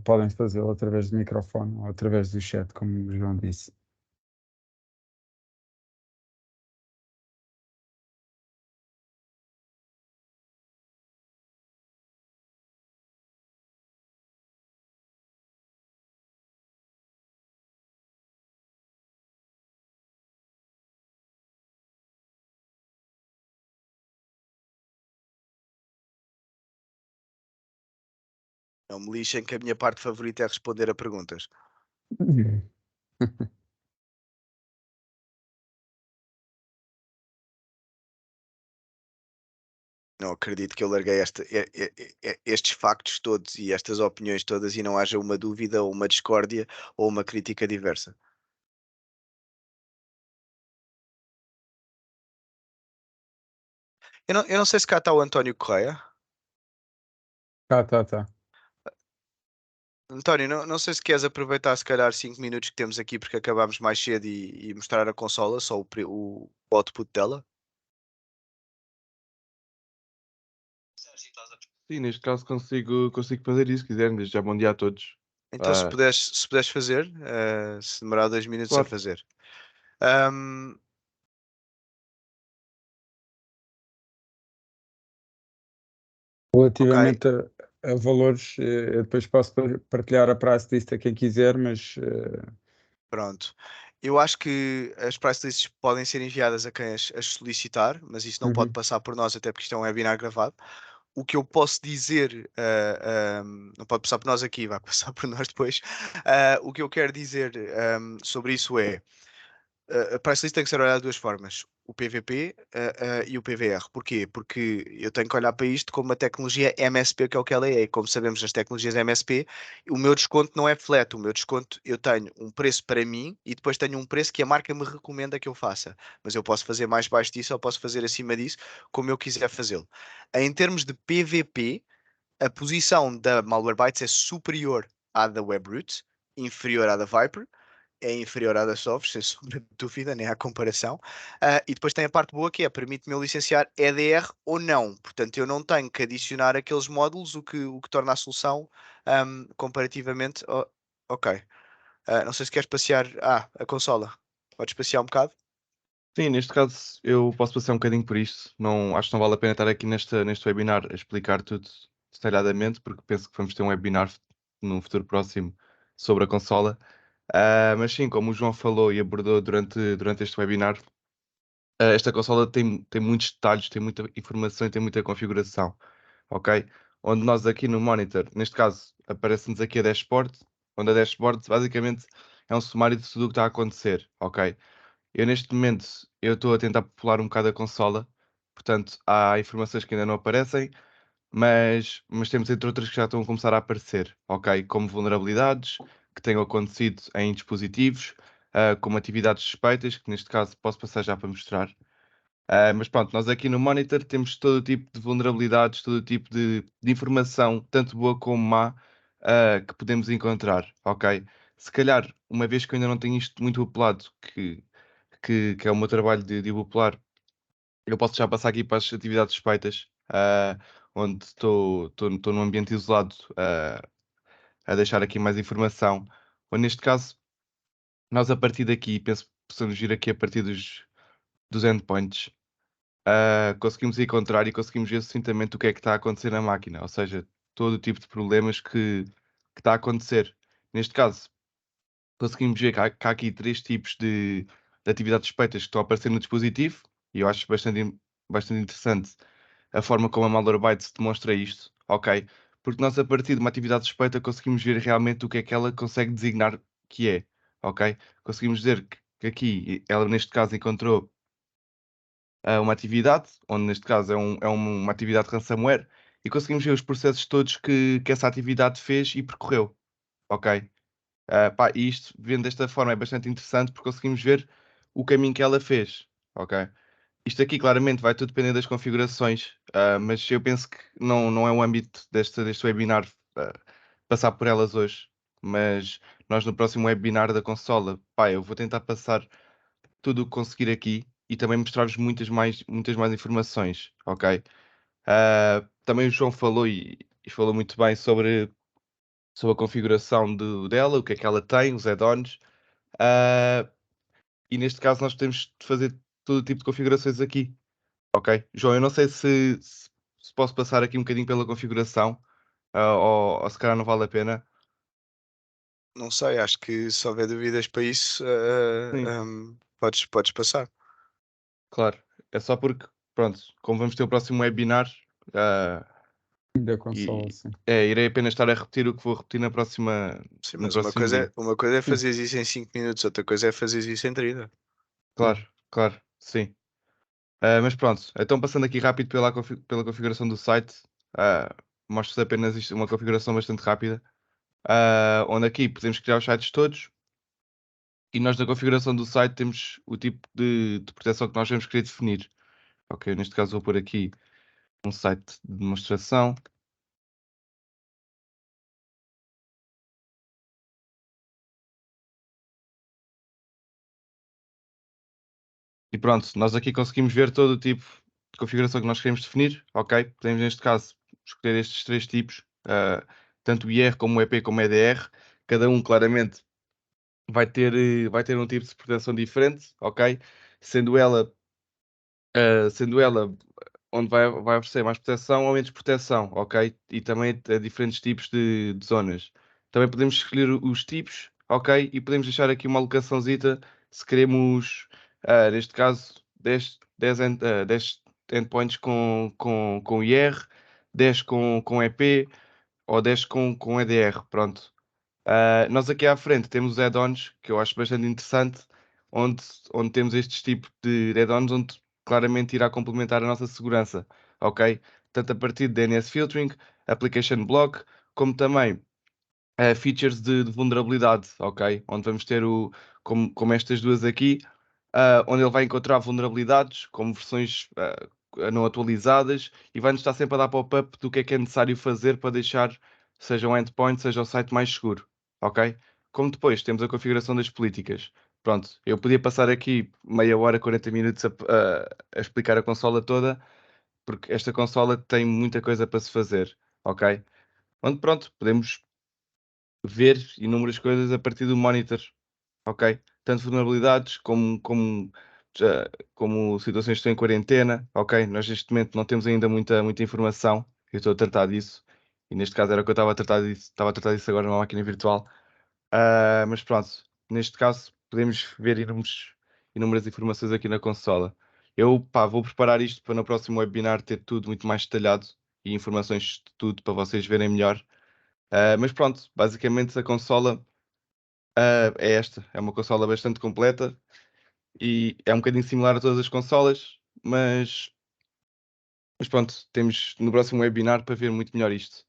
podem fazê-lo através do microfone ou através do chat, como o João disse. Não me lixem que a minha parte favorita é responder a perguntas. Não acredito que eu larguei estes factos todos e estas opiniões todas e não haja uma dúvida ou uma discórdia ou uma crítica diversa. Eu não sei se cá está o António Correia. Tá. António, não sei se queres aproveitar se calhar 5 minutos que temos aqui porque acabámos mais cedo e mostrar a consola, só o output dela. Sim, neste caso consigo fazer isso, se quiserem. Desde já bom dia a todos. Então se Ah, puderes fazer, se demorar 2 minutos a claro. fazer. Ahm, ok, Relativamente a valores, eu depois posso partilhar a price list a quem quiser, mas pronto. Eu acho que as price lists podem ser enviadas a quem as solicitar, mas isso não pode uhum. passar por nós, até porque isto é um webinar gravado. O que eu posso dizer, não pode passar por nós aqui, vai passar por nós depois. O que eu quero dizer sobre isso é a price list tem que ser olhada de duas formas: o PVP e o PVR. Porquê? Porque eu tenho que olhar para isto como uma tecnologia MSP, que é o que ela é. E como sabemos, nas tecnologias MSP, o meu desconto não é flat. O meu desconto, eu tenho um preço para mim e depois tenho um preço que a marca me recomenda que eu faça. Mas eu posso fazer mais baixo disso ou posso fazer acima disso, como eu quiser fazê-lo. Em termos de PVP, a posição da Malwarebytes é superior à da Webroot, inferior à da Viper, é inferior à da Sovos, sem sombra de dúvida, nem há comparação. E depois tem a parte boa que é, permite-me eu licenciar EDR ou não. Portanto, eu não tenho que adicionar aqueles módulos, o que torna a solução comparativamente. Ok. Não sei se queres passear. A consola. Podes passear um bocado? Sim, neste caso eu posso passar um bocadinho por isto. Não, acho que não vale a pena estar aqui neste webinar a explicar tudo detalhadamente, porque penso que vamos ter um webinar no futuro próximo sobre a consola. Mas sim, como o João falou e abordou durante este webinar, esta consola tem muitos detalhes, tem muita informação e tem muita configuração, ok? Onde nós aqui no monitor, neste caso, aparece-nos aqui a dashboard, onde a dashboard basicamente é um sumário de tudo o que está a acontecer, ok? Eu neste momento eu estou a tentar popular um bocado a consola, portanto há informações que ainda não aparecem, mas temos entre outras que já estão a começar a aparecer, ok? Como vulnerabilidades que tenham acontecido em dispositivos, como atividades suspeitas, que neste caso posso passar já para mostrar. Mas pronto, nós aqui no Monitor temos todo o tipo de vulnerabilidades, todo o tipo de informação, tanto boa como má, que podemos encontrar, ok? Se calhar, uma vez que eu ainda não tenho isto muito apelado, que é o meu trabalho de popular, eu posso já passar aqui para as atividades suspeitas, onde estou num ambiente isolado, a deixar aqui mais informação. Ou neste caso, nós a partir daqui, penso que possamos ir aqui a partir dos endpoints, conseguimos encontrar e conseguimos ver sucintamente o que é que está a acontecer na máquina, ou seja, todo o tipo de problemas que está a acontecer. Neste caso, conseguimos ver que há aqui três tipos de atividades suspeitas que estão a aparecer no dispositivo, e eu acho bastante interessante a forma como a Malwarebytes demonstra isto, ok? Porque nós, a partir de uma atividade suspeita, conseguimos ver realmente o que é que ela consegue designar que é, ok? Conseguimos dizer que aqui, ela neste caso encontrou uma atividade, onde neste caso uma atividade ransomware, e conseguimos ver os processos todos que essa atividade fez e percorreu, ok? E isto, vendo desta forma, é bastante interessante porque conseguimos ver o caminho que ela fez, ok? Isto aqui claramente vai tudo depender das configurações, mas eu penso que não é o âmbito deste webinar passar por elas hoje, mas nós no próximo webinar da consola, eu vou tentar passar tudo o que conseguir aqui e também mostrar-vos muitas mais informações, ok? Também o João falou e falou muito bem sobre a configuração dela, o que é que ela tem, os add-ons. E neste caso nós podemos fazer todo tipo de configurações aqui. Ok? João, eu não sei se posso passar aqui um bocadinho pela configuração, ou se calhar não vale a pena. Não sei, acho que se houver dúvidas para isso, Sim, podes passar. claro. É só porque, pronto, como vamos ter o próximo webinar, Da consola, e sim. irei apenas estar a repetir o que vou repetir Sim, no mas próximo dia. uma coisa é Sim. fazer isso em 5 minutos, outra coisa é fazer isso em 30. Claro, sim. Mas pronto, então passando aqui rápido pela configuração do site, mostro-vos apenas isto, uma configuração bastante rápida, onde aqui podemos criar os sites todos e nós na configuração do site temos o tipo de proteção que nós vamos querer definir. Ok, neste caso vou pôr aqui um site de demonstração. E pronto, nós aqui conseguimos ver todo o tipo de configuração que nós queremos definir, ok? Podemos neste caso escolher estes 3 tipos, tanto o IR como o EP como o EDR, cada um claramente vai ter um tipo de proteção diferente, ok? Sendo ela, onde vai oferecer mais proteção ou menos proteção, ok? E também diferentes tipos de zonas. Também podemos escolher os tipos, ok? E podemos deixar aqui uma alocaçãozita se queremos, neste caso, 10 endpoints com IR, 10 com EP ou 10 com EDR, pronto. Nós aqui à frente temos os add-ons, que eu acho bastante interessante, onde, onde temos estes tipos de add-ons, onde claramente irá complementar a nossa segurança, ok? Tanto a partir de DNS Filtering, Application Block, como também features de vulnerabilidade, ok? Onde vamos ter como estas duas aqui, onde ele vai encontrar vulnerabilidades, como versões não atualizadas, e vai-nos estar sempre a dar pop-up do que é necessário fazer para deixar, seja um endpoint, seja o site mais seguro, ok? Como depois temos a configuração das políticas. Pronto, eu podia passar aqui meia hora, 40 minutos a explicar a consola toda, porque esta consola tem muita coisa para se fazer, ok? Onde pronto, podemos ver inúmeras coisas a partir do monitor, ok? Tanto vulnerabilidades como situações que estão em quarentena, ok? Nós neste momento não temos ainda muita informação, eu estou a tratar disso, e neste caso era o que eu estava a tratar disso agora numa máquina virtual. Mas pronto, neste caso podemos ver inúmeras informações aqui na consola. Eu, vou preparar isto para no próximo webinar ter tudo muito mais detalhado e informações de tudo para vocês verem melhor. Mas pronto, basicamente a consola é esta. É uma consola bastante completa e é um bocadinho similar a todas as consolas, mas pronto, temos no próximo webinar para ver muito melhor isto.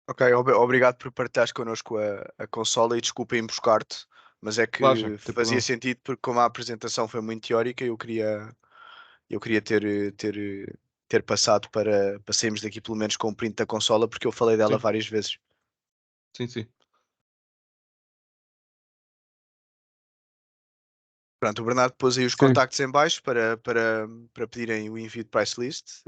Ok, obrigado por partilhares connosco a consola e desculpa emboscar-te, mas é Claro, já, que não tem fazia problema. sentido porque como a apresentação foi muito teórica, eu queria ter passado para sairmos daqui pelo menos com um print da consola porque eu falei dela Sim, várias vezes. sim. Pronto, o Bernardo pôs aí os Sim. contactos em baixo para pedirem o envio de price list.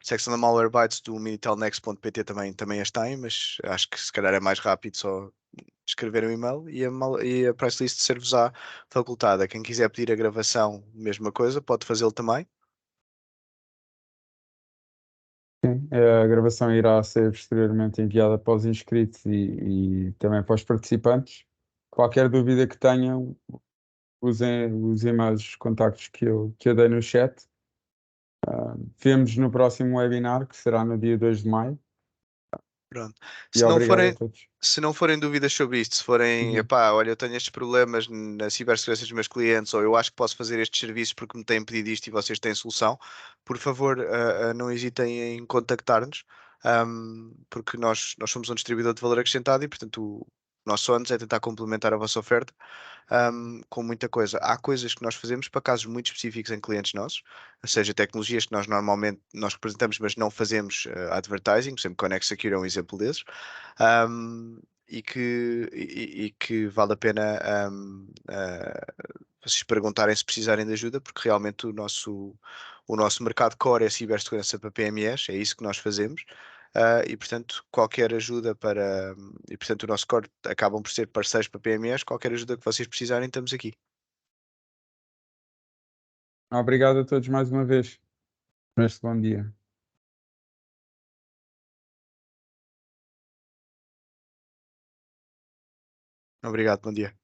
Secção da Malwarebytes do minitelnext.pt também as tem, mas acho que se calhar é mais rápido só escrever um e-mail e a price list ser-vos-á facultada. Quem quiser pedir a gravação, mesma coisa, pode fazê-lo também. Sim, a gravação irá ser posteriormente enviada para os inscritos e também para os participantes. Qualquer dúvida que tenham, usem os e-mails, os contactos que eu dei no chat. Vemos no próximo webinar, que será no dia 2 de maio. Pronto. E Se não obrigado a forem, todos. se não forem dúvidas sobre isto, se forem, Uhum. epá, olha, eu tenho estes problemas na cibersegurança dos meus clientes, ou eu acho que posso fazer estes serviços porque me têm pedido isto e vocês têm solução, por favor, não hesitem em contactar-nos. porque nós somos um distribuidor de valor acrescentado e, portanto, o nosso ônus é tentar complementar a vossa oferta com muita coisa. Há coisas que nós fazemos para casos muito específicos em clientes nossos, ou seja, tecnologias que nós normalmente nós representamos, mas não fazemos advertising, por exemplo, Connect Secure é um exemplo desses, e que vale a pena vocês perguntarem se precisarem de ajuda, porque realmente o nosso mercado core é cibersegurança para PMEs, é isso que nós fazemos. E portanto, qualquer ajuda para. E portanto, o nosso core acabam por ser parceiros para PMEs. Qualquer ajuda que vocês precisarem, estamos aqui. Obrigado a todos mais uma vez por este bom dia. Obrigado, bom dia.